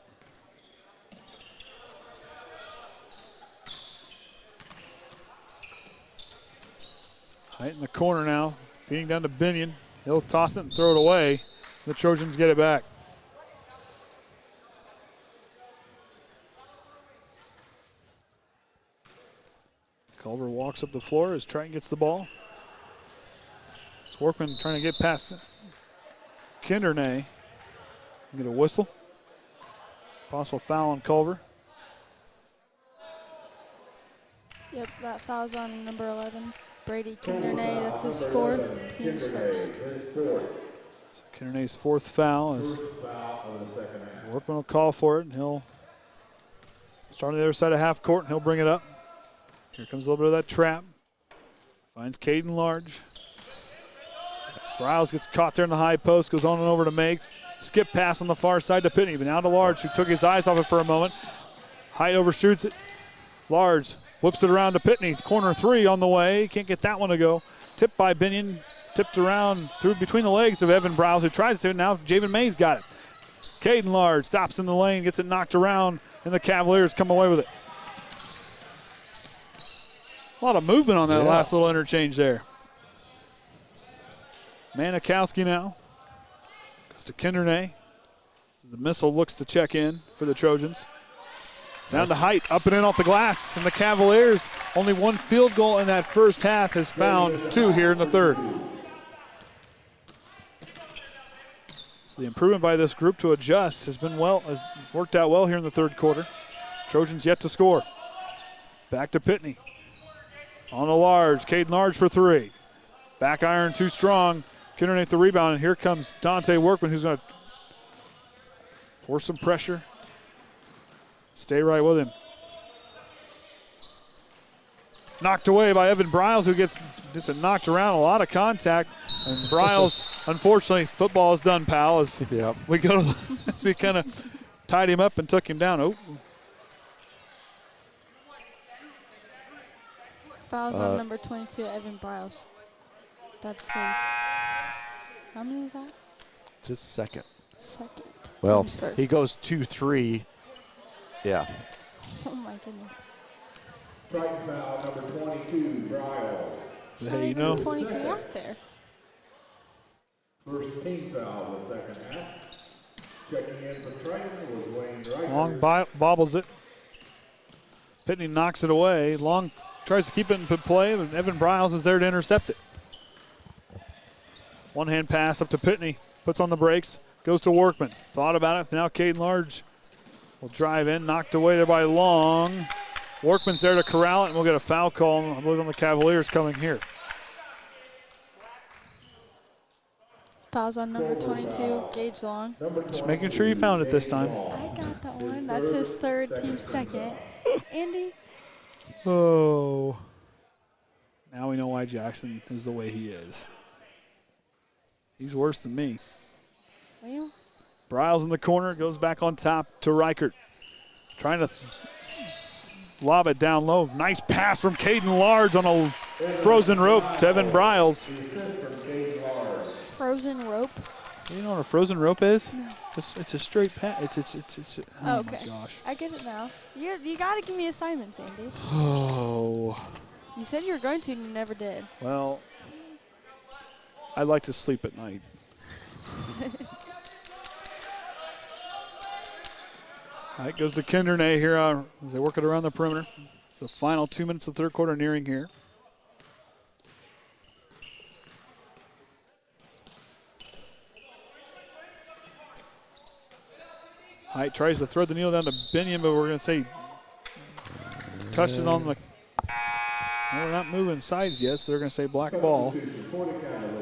Speaker 2: Height in the corner now, feeding down to Binion. He'll toss it and throw it away. The Trojans get it back. Culver walks up the floor as Triton gets the ball. It's Workman trying to get past Kindernay. Get a whistle. Possible foul on Culver.
Speaker 3: Yep, that foul's on number 11. Brady Kindernay, that's his 4th, team's first.
Speaker 2: So Kindernay's 4th foul is Workman will call for it, and he'll start on the other side of half court, and he'll bring it up. Here comes a little bit of that trap. Finds Kaden Large. Briles gets caught there in the high post, goes on and over to May. Skip pass on the far side to Pitney, but now to Large, who took his eyes off it for a moment. Height overshoots it. Large whips it around to Pitney. Corner 3 on the way. Can't get that one to go. Tipped by Binion. Tipped around through between the legs of Evan Briles, who tries to. Now Javen May's got it. Kaden Large stops in the lane, gets it knocked around, and the Cavaliers come away with it. A lot of movement on that last little interchange there. Manikowski now. Goes to Kindernay. The missile looks to check in for the Trojans. Down to Height, up and in off the glass. And the Cavaliers, only 1 field goal in that first half, has found 2 here in the third. So the improvement by this group to adjust has worked out well here in the third quarter. Trojans yet to score. Back to Pitney. On a Large, Kaden Large for 3. Back iron too strong. Kindernay the rebound, and here comes Dante Workman, who's going to force some pressure. Stay right with him. knocked away by Evan Briles, who gets it knocked around, a lot of contact. And Briles, unfortunately, football is done, pal, as we go to as he kind of tied him up and took him down. Oh.
Speaker 3: Fouls on number 22, Evan Briles. That's his. How many is that?
Speaker 4: It's his second.
Speaker 3: Second.
Speaker 4: Well,
Speaker 3: First.
Speaker 4: he goes 2-3. Yeah.
Speaker 3: Oh my goodness.
Speaker 1: Triton foul number 22, Briles.
Speaker 2: Hey, you know.
Speaker 3: 23 out there.
Speaker 1: First team foul of the second half. Checking in for Triton was Wayne Reichert.
Speaker 2: Long bobbles it. Pitney knocks it away. Long tries to keep it in play, but Evan Briles is there to intercept it. One-hand pass up to Pitney. Puts on the brakes. Goes to Workman. Thought about it. Now Kaden Large will drive in. Knocked away there by Long. Workman's there to corral it, and we'll get a foul call, I believe, on the Cavaliers coming here.
Speaker 3: Fouls on number 22, Gage Long.
Speaker 2: Just making sure you found it this time.
Speaker 3: I got that one. That's his third, team second. Andy?
Speaker 2: Oh. Now we know why Jackson is the way he is. He's worse than me.
Speaker 3: Well.
Speaker 2: Briles in the corner, goes back on top to Reichert. Trying to lob it down low. Nice pass from Kaden Large on a frozen rope to Evan Briles.
Speaker 3: Frozen rope?
Speaker 2: You know what a frozen rope is? No. It's a straight pass. It's oh
Speaker 3: okay.
Speaker 2: My gosh.
Speaker 3: I get it now. You got to give me assignments, Andy.
Speaker 2: Oh.
Speaker 3: You said you were going to and you never did.
Speaker 2: Well, I like to sleep at night. All right, goes to Kindernay here as they work it around the perimeter. It's the final 2 minutes of the third quarter nearing here. Height tries to thread the needle down to Binion, but we're going to say touched it on the. No, we're not moving sides yet, so they're going to say black ball.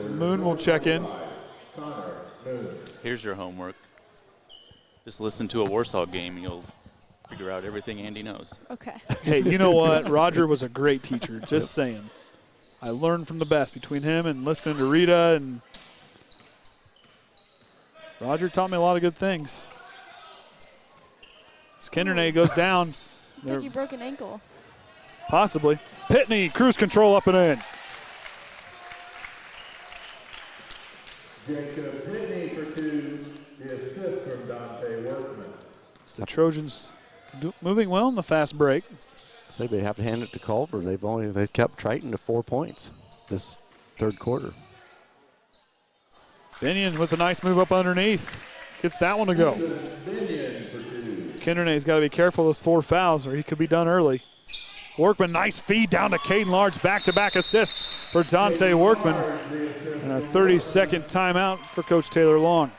Speaker 2: Moon will check in.
Speaker 5: Here's your homework. Just listen to a Warsaw game, and you'll figure out everything Andy knows.
Speaker 3: Okay.
Speaker 2: Hey, you know what? Roger was a great teacher, just saying. I learned from the best between him and listening to Rita, and Roger taught me a lot of good things. Kindernay goes down.
Speaker 3: I think he broke an ankle.
Speaker 2: Possibly. Pitney, cruise control up and in.
Speaker 1: Jacob Pitney for two, the assist from Dante Workman.
Speaker 2: The Trojans moving well in the fast break.
Speaker 4: Say they have to hand it to Culver. They've kept Triton to 4 points this third quarter.
Speaker 2: Binion with a nice move up underneath. Gets that one to go. Kindernay's got to be careful of those 4 fouls or he could be done early. Workman, nice feed down to Kaden Large. Back-to-back assist for Dante Workman. And a 30-second timeout for Coach Taylor Long.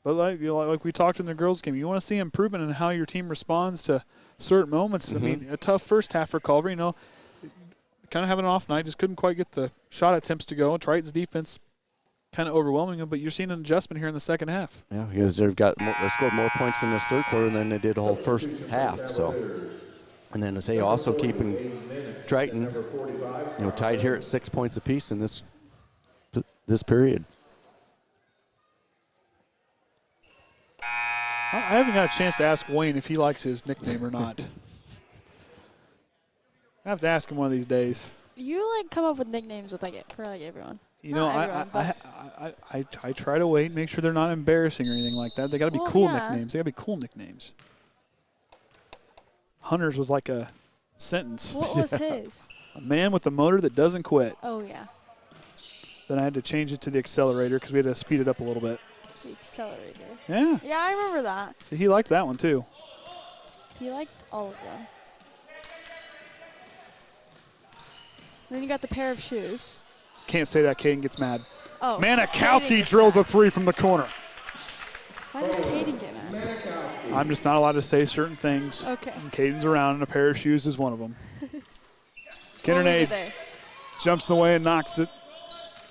Speaker 2: But like we talked in the girls' game, you want to see improvement in how your team responds to certain moments. Mm-hmm. I mean, a tough first half for Culver, kind of having an off night, just couldn't quite get the shot attempts to go. Triton's defense kind of overwhelming them, but you're seeing an adjustment here in the second half.
Speaker 4: Yeah, because they scored more points in this third quarter than they did the whole first half. So, and then as they also keeping Triton, tied here at 6 points apiece in this period.
Speaker 2: I haven't got a chance to ask Wayne if he likes his nickname or not. I have to ask him one of these days.
Speaker 3: You come up with nicknames for everyone.
Speaker 2: I try to wait and make sure they're not embarrassing or anything like that. They got to be cool nicknames. They got to be cool nicknames. Hunter's was like a sentence.
Speaker 3: What was his?
Speaker 2: A man with a motor that doesn't quit.
Speaker 3: Oh, yeah.
Speaker 2: Then I had to change it to the accelerator because we had to speed it up a little bit.
Speaker 3: The accelerator.
Speaker 2: Yeah.
Speaker 3: Yeah, I remember that.
Speaker 2: See, he liked that one too.
Speaker 3: He liked all of them. Then you got the pair of shoes.
Speaker 2: Can't say that. Caden gets mad.
Speaker 3: Oh.
Speaker 2: Manikowski drills a 3 from the corner.
Speaker 3: Why does Kaden get mad?
Speaker 2: I'm just not allowed to say certain things.
Speaker 3: Okay.
Speaker 2: And Caden's around, and a pair of shoes is one of them. Kindernay jumps in the way and knocks it.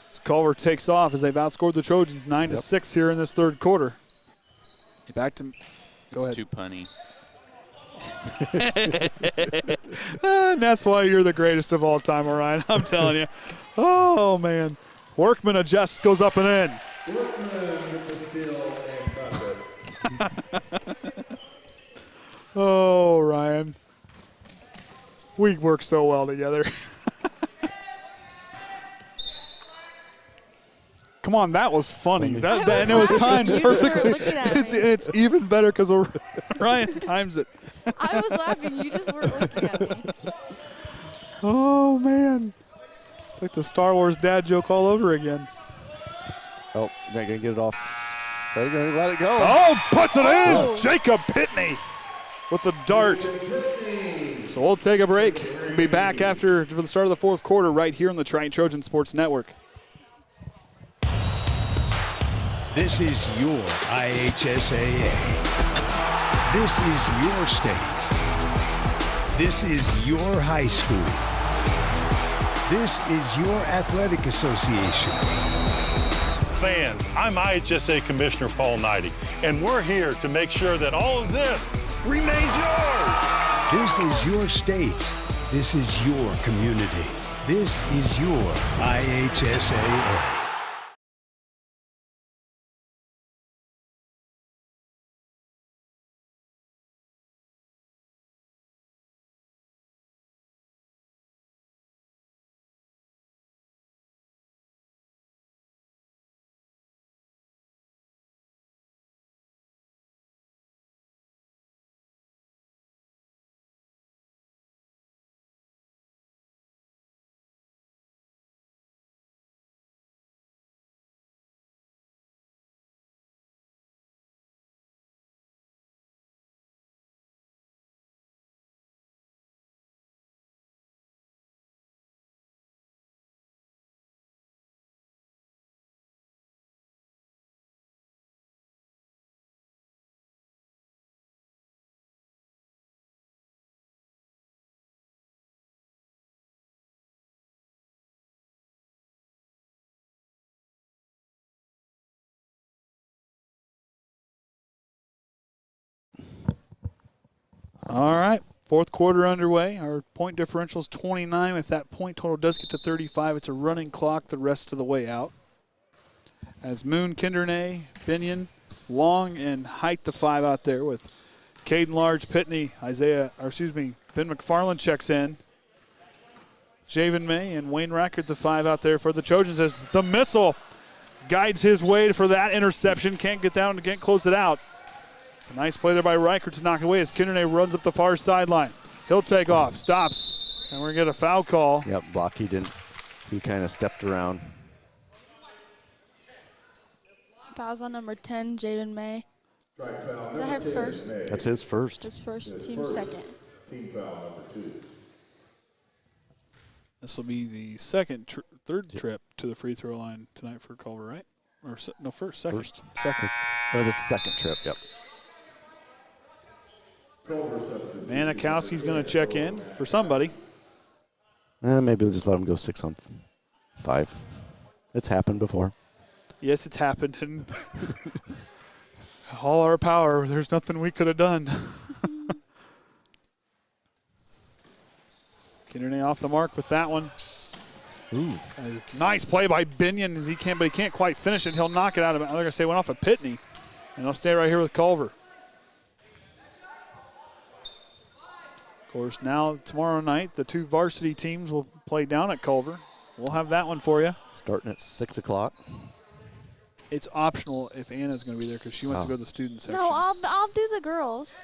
Speaker 2: As Culver takes off as they've outscored the Trojans 9-6 here in this third quarter. Back to Go ahead.
Speaker 5: Too punny.
Speaker 2: And that's why you're the greatest of all time, Orion. I'm telling you. Oh, man. Workman adjusts, goes up and in.
Speaker 1: Workman with the steal and bucket.
Speaker 2: Oh, Ryan. We work so well together. Come on, that was funny. And it was timed
Speaker 3: You just were
Speaker 2: perfectly.
Speaker 3: looking at me.
Speaker 2: It's even better because Ryan times it.
Speaker 3: I was laughing. You just weren't looking at me.
Speaker 2: Oh, man. It's like the Star Wars dad joke all over again.
Speaker 4: Oh, they're going to get it off. They're going to let it go.
Speaker 2: Oh, puts it
Speaker 3: Oh.
Speaker 2: in. Jacob Pitney with the dart. So we'll take a break. We'll be back for the start of the fourth quarter right here on the Triton Trojan Sports Network.
Speaker 9: This is your IHSAA. This is your state. This is your high school. This is your athletic association.
Speaker 8: Fans, I'm IHSA Commissioner Paul Neidig, and we're here to make sure that all of this remains yours.
Speaker 9: This is your state. This is your community. This is your IHSAA.
Speaker 2: All right, fourth quarter underway. Our point differential is 29. If that point total does get to 35, it's a running clock the rest of the way out. As Moon, Kindernay, Binion, Long, and Height the five out there with Kaden Large, Pitney, Ben McFarland checks in. Javen May and Wayne Rackert the five out there for the Trojans as the missile guides his way for that interception. Can't get down and can't close it out. A nice play there by Riker to knock it away as Kindernay runs up the far sideline. He'll take off, stops, and we're going to get a foul call.
Speaker 4: Yep, Blocky didn't. He kind of stepped around.
Speaker 3: Fouls on number 10, Javen May.
Speaker 1: Strike foul
Speaker 3: Is that her
Speaker 1: number 10,
Speaker 3: first?
Speaker 1: May.
Speaker 4: That's his first.
Speaker 3: His first,
Speaker 1: His
Speaker 3: team
Speaker 1: first.
Speaker 3: second.
Speaker 1: Team foul number 2.
Speaker 2: This will be the third trip to the free throw line tonight for Culver, right? Or second.
Speaker 4: First.
Speaker 2: Second.
Speaker 4: Or the second trip, yep.
Speaker 2: Manikowski's going to check in for somebody.
Speaker 4: Maybe we'll just let him go 6 on 5. It's happened before.
Speaker 2: Yes, it's happened, and all our power, there's nothing we could have done. Kindernay off the mark with that one.
Speaker 4: Ooh.
Speaker 2: A nice play by Binion as he can't quite finish it. He'll knock it out of it. Like I say, went off of Pitney, and he'll stay right here with Culver. Of course, now tomorrow night, the two varsity teams will play down at Culver. We'll have that one for you.
Speaker 4: Starting at 6 o'clock.
Speaker 2: It's optional if Anna's going to be there because she wants to go to the student section.
Speaker 3: No, I'll do the girls.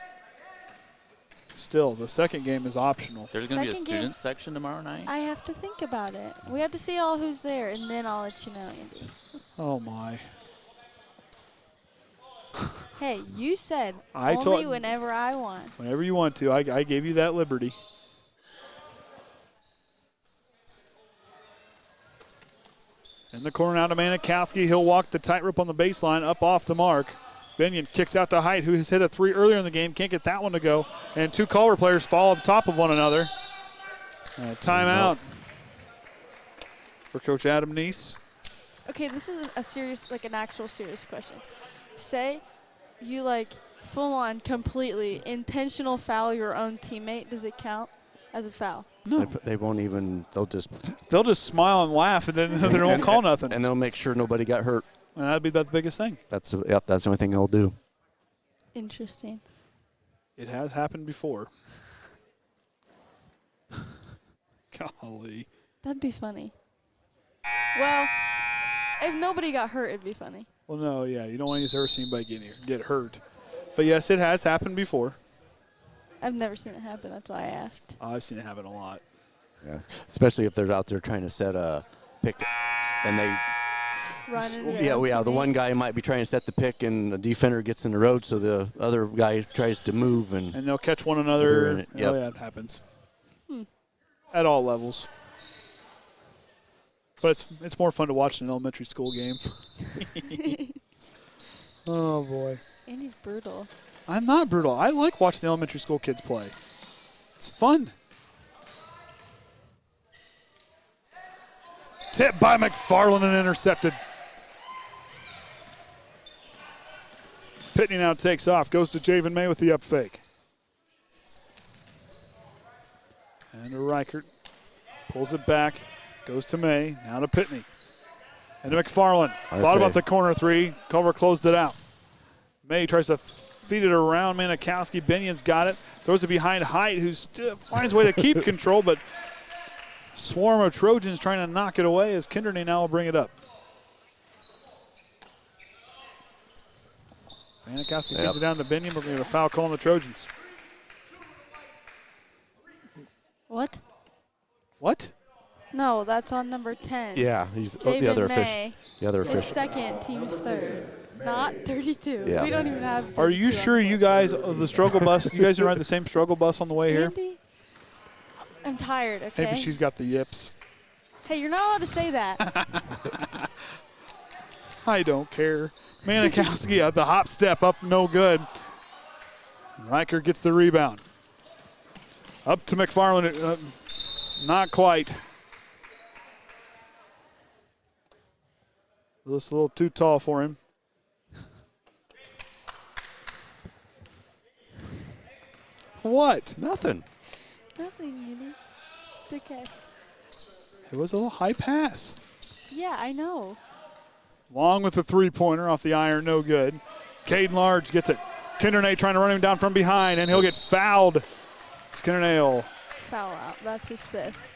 Speaker 2: Still, the second game is optional.
Speaker 5: There's going to be a
Speaker 3: Second game.
Speaker 5: student section tomorrow night?
Speaker 3: I have to think about it. We have to see all who's there, and then I'll let you know, Andy.
Speaker 2: Oh, my.
Speaker 3: Hey, you said
Speaker 2: I
Speaker 3: only
Speaker 2: told-
Speaker 3: whenever I want.
Speaker 2: Whenever you want to. I gave you that liberty. In the corner now to Manikowski. He'll walk the tightrope on the baseline, up off the mark. Binion kicks out to Height, who has hit a 3 earlier in the game. Can't get that one to go. And two Culver players fall on top of one another. Timeout for Coach Adam Neese.
Speaker 3: Okay, this is a serious, like an actual serious question. Say you full on, completely intentional foul your own teammate, does it count as a foul?
Speaker 2: No.
Speaker 4: They won't even. They'll just
Speaker 2: smile and laugh, and then they don't call nothing.
Speaker 4: And they'll make sure nobody got hurt.
Speaker 2: And that'd be the biggest thing.
Speaker 4: That's the only thing they'll do.
Speaker 3: Interesting.
Speaker 2: It has happened before. Golly.
Speaker 3: That'd be funny. Well, if nobody got hurt, it'd be funny.
Speaker 2: Well, no, yeah, you don't want to ever see anybody get hurt. But yes, it has happened before.
Speaker 3: I've never seen it happen. That's why I asked.
Speaker 2: I've seen it happen a lot.
Speaker 4: Yeah, especially if they're out there trying to set a pick, and they
Speaker 3: run into their
Speaker 4: the one guy might be trying to set the pick, and the defender gets in the road, so the other guy tries to move, and
Speaker 2: they'll catch one another.
Speaker 4: Yep.
Speaker 2: Oh, yeah, it happens. At all levels. But it's more fun to watch an elementary school game. Oh, boy.
Speaker 3: And he's brutal.
Speaker 2: I'm not brutal. I like watching the elementary school kids play. It's fun. Tip by McFarland and intercepted. Pitney now takes off. Goes to Javen May with the up fake. And to Reichert. Pulls it back. Goes to May. Now to Pitney. And to McFarland. Thought about the corner three. Culver closed it out. May tries to feed it around. Manikowski. Binion's got it. Throws it behind Height, who still finds a way to keep control, but swarm of Trojans trying to knock it away as Kinderney now will bring it up. Manikowski feeds it down to Binion. We're going to get a foul call on the Trojans.
Speaker 3: What?
Speaker 2: What?
Speaker 3: No, that's on number 10.
Speaker 4: Yeah, he's
Speaker 3: Javen
Speaker 4: the other
Speaker 3: May.
Speaker 4: official. The other
Speaker 3: His
Speaker 4: official.
Speaker 3: second, team's third. Not 32.
Speaker 4: Yeah.
Speaker 3: We don't even have 32.
Speaker 2: Are you sure you guys, the struggle bus, you guys are on the same struggle bus on the way here?
Speaker 3: Andy? I'm tired, okay?
Speaker 2: Maybe she's got the yips.
Speaker 3: Hey, you're not allowed to say that.
Speaker 2: I don't care. Manikowski at the hop step up, no good. Riker gets the rebound. Up to McFarland, not quite. Just a little too tall for him. What?
Speaker 4: Nothing.
Speaker 3: Nothing, Andy. It's okay.
Speaker 2: It was a little high pass.
Speaker 3: Yeah, I know.
Speaker 2: Long with the three-pointer off the iron, no good. Kaden Large gets it. Kindernay trying to run him down from behind, and he'll get fouled. Kindernay will
Speaker 3: foul out. That's his fifth.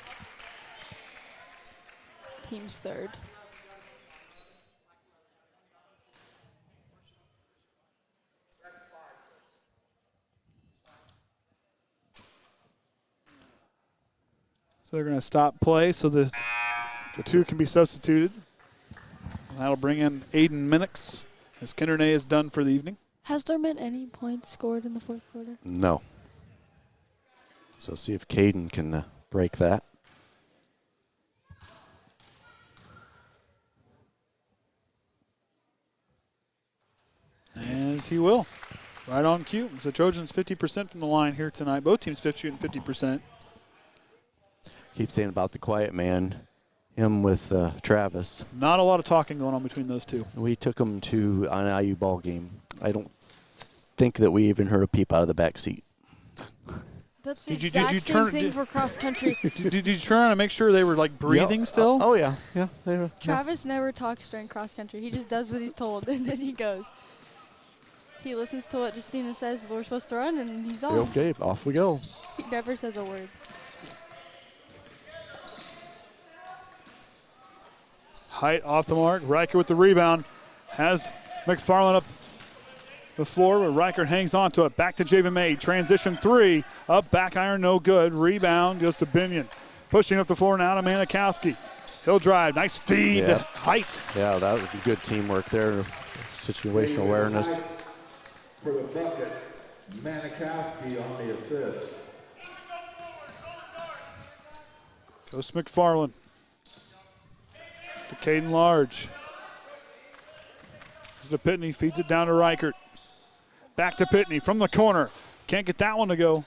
Speaker 3: Team's third.
Speaker 2: So they're going to stop play so the two can be substituted. That'll bring in Aiden Minix as Kindernay is done for the evening.
Speaker 3: Has there been any points scored in the fourth quarter?
Speaker 4: No. So see if Kaden can break that.
Speaker 2: As he will. Right on cue. So Trojans 50% from the line here tonight. Both teams shooting 50%.
Speaker 4: Keep saying about the quiet man. Him with Travis.
Speaker 2: Not a lot of talking going on between those two.
Speaker 4: We took them to an IU ball game. I don't think that we even heard a peep out of the back seat.
Speaker 3: That's the exact same thing for cross country.
Speaker 2: Did you turn to make sure they were like breathing still?
Speaker 4: Oh yeah, yeah. They were,
Speaker 3: Travis never talks during cross country. He just does what he's told, and then he goes. He listens to what Justina says. We're supposed to run, and he's off.
Speaker 4: Okay, off we go.
Speaker 3: He never says a word.
Speaker 2: Height off the mark. Riker with the rebound. Has McFarland up the floor where Riker hangs on to it. Back to Javen May. Transition three. Up back iron, no good. Rebound goes to Binion. Pushing up the floor now to Manikowski. He'll drive. Nice feed.
Speaker 4: Yeah.
Speaker 2: Height.
Speaker 4: Yeah, that was good teamwork there. Situational awareness.
Speaker 1: For the bucket, Manikowski on the assist.
Speaker 2: Goes to McFarland. To Kaden Large. Goes to Pitney, feeds it down to Reichert. Back to Pitney from the corner. Can't get that one to go.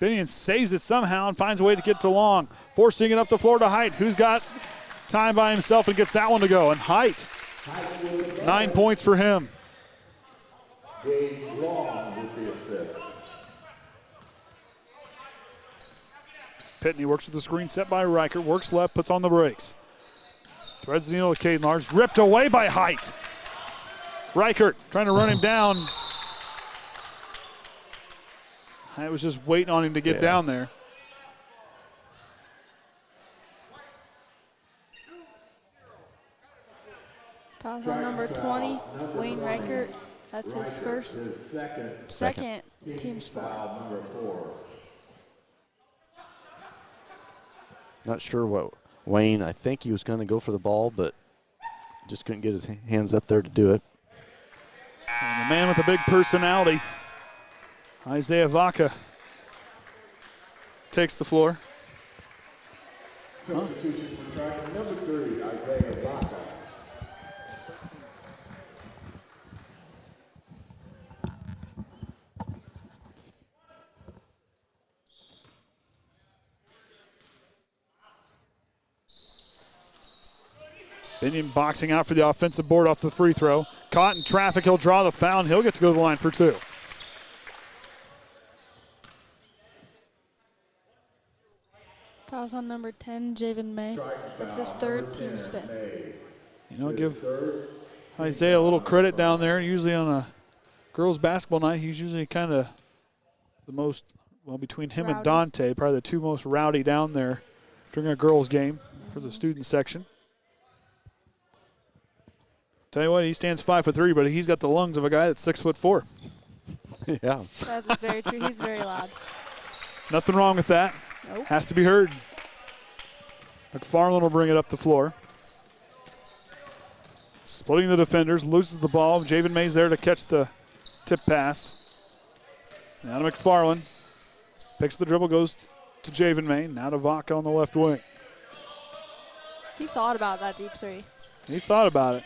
Speaker 2: Binion saves it somehow and finds a way to get to Long. Forcing it up the floor to Height, who's got time by himself and gets that one to go. And Height, 9 points for him.
Speaker 1: Gage Long with the assist.
Speaker 2: Pitney works with the screen set by Reichert. Works left, puts on the brakes. Threads the needle to Kaden Large. Ripped away by Height. Reichert trying to run him down. I was just waiting on him to get down there.
Speaker 3: Foul on number 20, Wayne Reichert. That's his first. Second. Team's foul.
Speaker 1: Number 4.
Speaker 4: Not sure what Wayne, I think he was going to go for the ball, but just couldn't get his hands up there to do it.
Speaker 2: And the man with the big personality, Isaiah Vaca, takes the floor.
Speaker 1: Substitution for Triton, number 3, Isaiah Vaca.
Speaker 2: Binion boxing out for the offensive board off the free throw. Caught in traffic, he'll draw the foul, and he'll get to go to the line for 2.
Speaker 3: Fouls on number 10, Javen May. That's his third, team's 5th.
Speaker 2: You know, give Isaiah a little credit down there. Usually on a girls' basketball night, he's usually kind of the most, well, between him and Dante, probably the 2 most rowdy down there during a girls' game for the student section. Tell you what, he stands 5'3", but he's got the lungs of a guy that's 6'4".
Speaker 4: Yeah.
Speaker 3: That's very true. He's very loud.
Speaker 2: Nothing wrong with that.
Speaker 3: Nope.
Speaker 2: Has to be heard. McFarland will bring it up the floor. Splitting the defenders, loses the ball. Javen May's there to catch the tip pass. Now to McFarland. Picks the dribble, goes to Javen May. Now to Vaca on the left wing.
Speaker 3: He thought about that deep 3.
Speaker 2: He thought about it.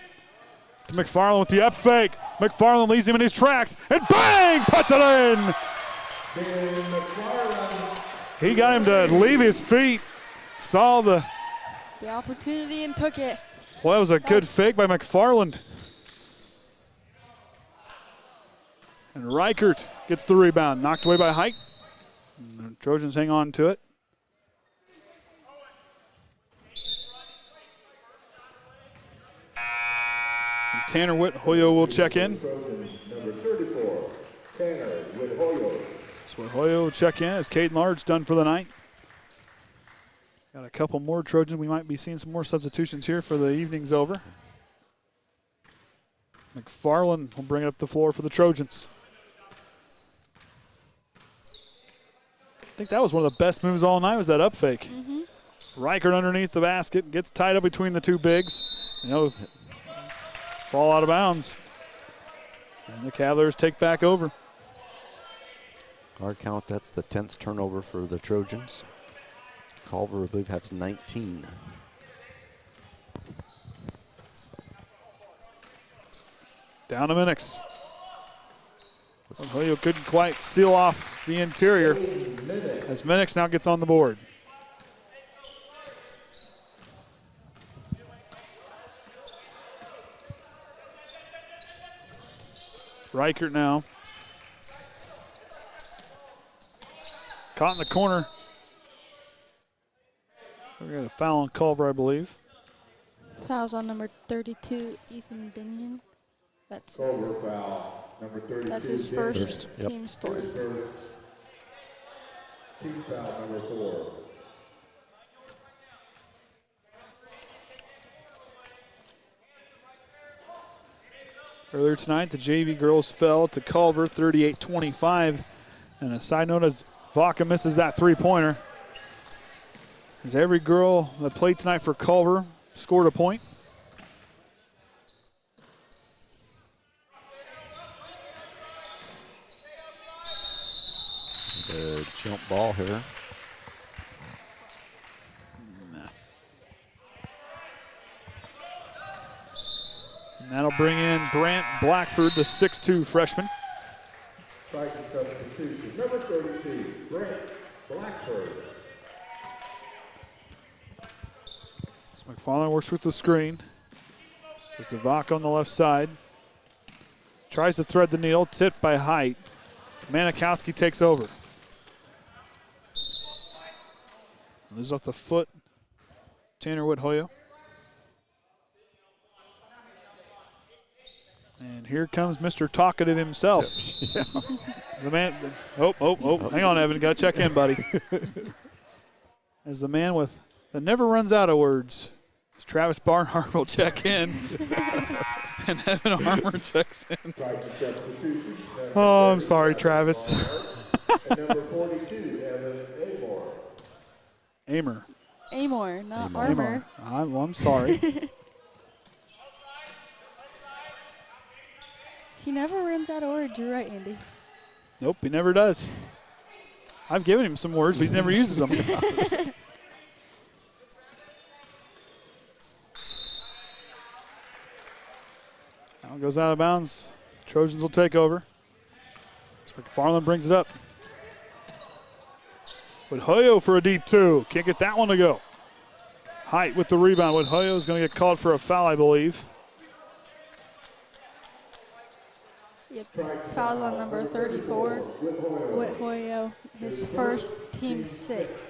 Speaker 2: To McFarland with the up fake. McFarland leads him in his tracks, and bang! Puts it in! He got him to leave his feet. Saw the
Speaker 3: opportunity and took it.
Speaker 2: Well, that was a good fake by McFarland. And Reichert gets the rebound. Knocked away by Height. And the Trojans hang on to it. And Tanner Whithoyo will check in.
Speaker 1: Number 34, Tanner Whithoyo.
Speaker 2: So Whithoyo will check in as Kaden Large done for the night. Got a couple more Trojans. We might be seeing some more substitutions here for the evening's over. McFarland will bring it up the floor for the Trojans. I think that was one of the best moves all night, was that up fake. Reichert underneath the basket, gets tied up between the 2 bigs. You know, fall out of bounds. And the Cavaliers take back over.
Speaker 4: Our count, that's the 10th turnover for the Trojans. Culver, I believe, has 19.
Speaker 2: Down to Minix. Julio couldn't quite seal off the interior as Minix now gets on the board. Reichert now. Caught in the corner. We're going to foul on Culver, I believe.
Speaker 3: Fouls on number 32, Ethan Binion. That's
Speaker 1: Culver foul. Number 32.
Speaker 3: That's his first, team's 4th.
Speaker 1: Team foul number 4.
Speaker 2: Earlier tonight, the JV girls fell to Culver 38-25. And a side note, as Vaca misses that 3-pointer, as every girl that played tonight for Culver scored a point.
Speaker 4: The jump ball here.
Speaker 2: And that'll bring in Brant Blackford, the 6'2 freshman.
Speaker 1: Triton substitution, number 32, Brant Blackford.
Speaker 2: McFarland works with the screen. Goes to Vaca on the left side. Tries to thread the needle, tipped by Height. Manikowski takes over. Loses off the foot. Tanner Wood-Hoyo. And here comes Mr. Talkative himself. The man, hang on, Evan, got to check in, buddy. As the man that never runs out of words, Travis Barnhart will check in. And Evan Armour checks in. Oh, I'm sorry, Travis.
Speaker 1: Number 42, Evan Amor.
Speaker 3: Amor, not Armour.
Speaker 2: I'm sorry.
Speaker 3: He never runs out of words. You're right, Andy.
Speaker 2: Nope, he never does. I've given him some words, but he never uses them. Now it goes out of bounds. Trojans will take over. McFarland brings it up. Wood-Hoyo for a deep two. Can't get that one to go. Height with the rebound. Wood-Hoyo is going to get called for a foul, I believe.
Speaker 3: Yep, foul's on number 34, Wood-Hoyo, his first, team 6th.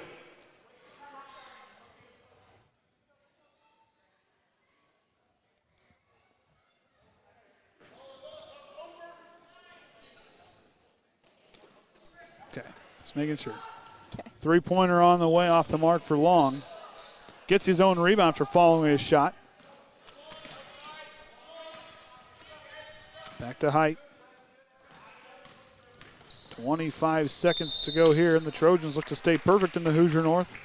Speaker 2: Okay, just making sure.
Speaker 3: Okay.
Speaker 2: Three-pointer on the way off the mark for Long. Gets his own rebound for following his shot. Back to Height. 25 seconds to go here, and the Trojans look to stay perfect in the Hoosier North,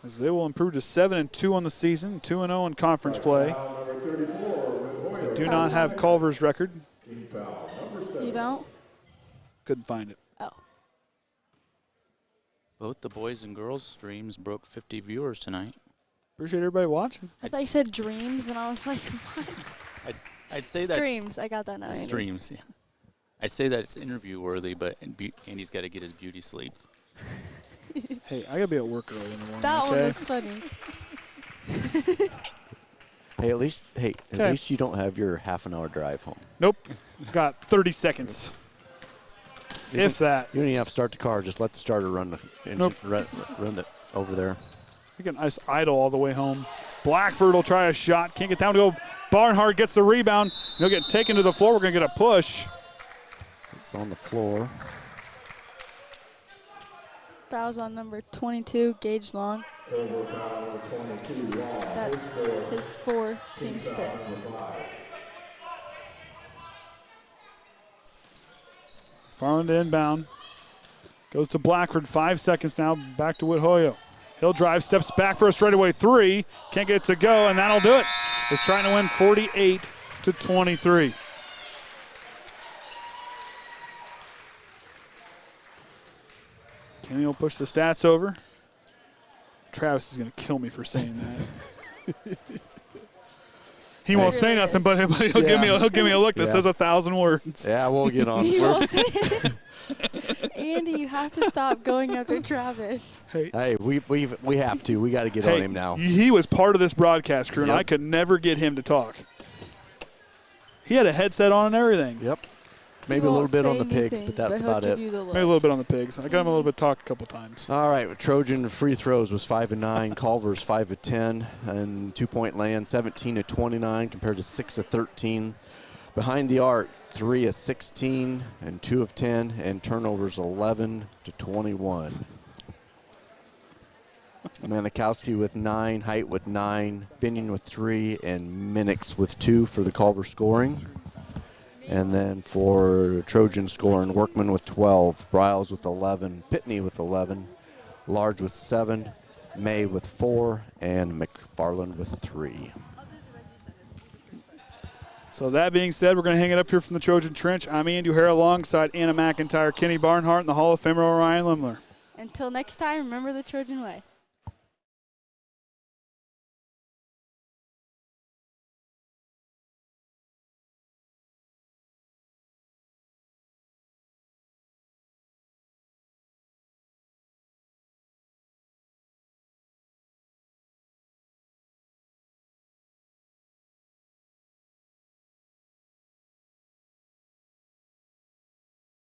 Speaker 2: as they will improve to 7-2 on the season, 2-0 in conference play. They do not have Culver's record.
Speaker 3: You don't?
Speaker 2: Couldn't find it.
Speaker 3: Oh.
Speaker 5: Both the boys and girls streams broke 50 viewers tonight.
Speaker 2: Appreciate everybody watching.
Speaker 3: I thought you said dreams, and I was like, what?
Speaker 5: I'd say that
Speaker 3: streams. I got that now.
Speaker 5: Streams, yeah. I'd say that it's interview worthy, but Andy's got to get his beauty sleep.
Speaker 2: Hey, I got to be at work early in the morning.
Speaker 3: That
Speaker 2: okay?
Speaker 3: one was funny.
Speaker 4: Hey, at least you don't have your half-an-hour drive home.
Speaker 2: Nope. Got 30 seconds. If that.
Speaker 4: You don't even have to start the car. Just let the starter run the engine, run it over there.
Speaker 2: You can idle all the way home. Blackford will try a shot. Can't get down to go. Barnhart gets the rebound. He'll get taken to the floor. We're going to get a push.
Speaker 4: It's on the floor.
Speaker 3: Foul's on number 22, Gage Long. That's his 4th, team's 5th.
Speaker 2: Farland inbound. Goes to Blackford. 5 seconds now. Back to Wood-Hoyo. He'll drive, steps back for a straightaway 3. Can't get it to go, and that'll do it. He's trying to win 48-23. Kenny will push the stats over. Travis is going to kill me for saying that. He won't say nothing, but he'll give me a look that says 1,000 words.
Speaker 4: Yeah, we'll get on.
Speaker 3: Andy, you have to stop going after Travis.
Speaker 4: Hey, we have to. We got to get on him now.
Speaker 2: He was part of this broadcast crew, and I could never get him to talk. He had a headset on and everything.
Speaker 4: Yep. Maybe a little bit on the pigs, but that's about it.
Speaker 2: Maybe a little bit on the pigs. I got him a little bit talk a couple times.
Speaker 4: All right, Trojan free throws was 5 of 9. Culver's 5 of 10, and 2-point land 17 of 29 compared to 6 of 13. Behind the arc, 3 of 16 and 2 of 10, and turnovers 11 to 21. Manikowski with 9, Height with 9, Binion with 3, and Minix with 2 for the Culver scoring. And then for Trojan scoring, Workman with 12, Briles with 11, Pitney with 11, Large with 7, May with 4, and McFarland with 3.
Speaker 2: So that being said, we're going to hang it up here from the Trojan Trench. I'm Andy O'Hara alongside Anna McIntyre, Kenny Barnhart, and the Hall of Famer Orion Lemler.
Speaker 3: Until next time, remember the Trojan way.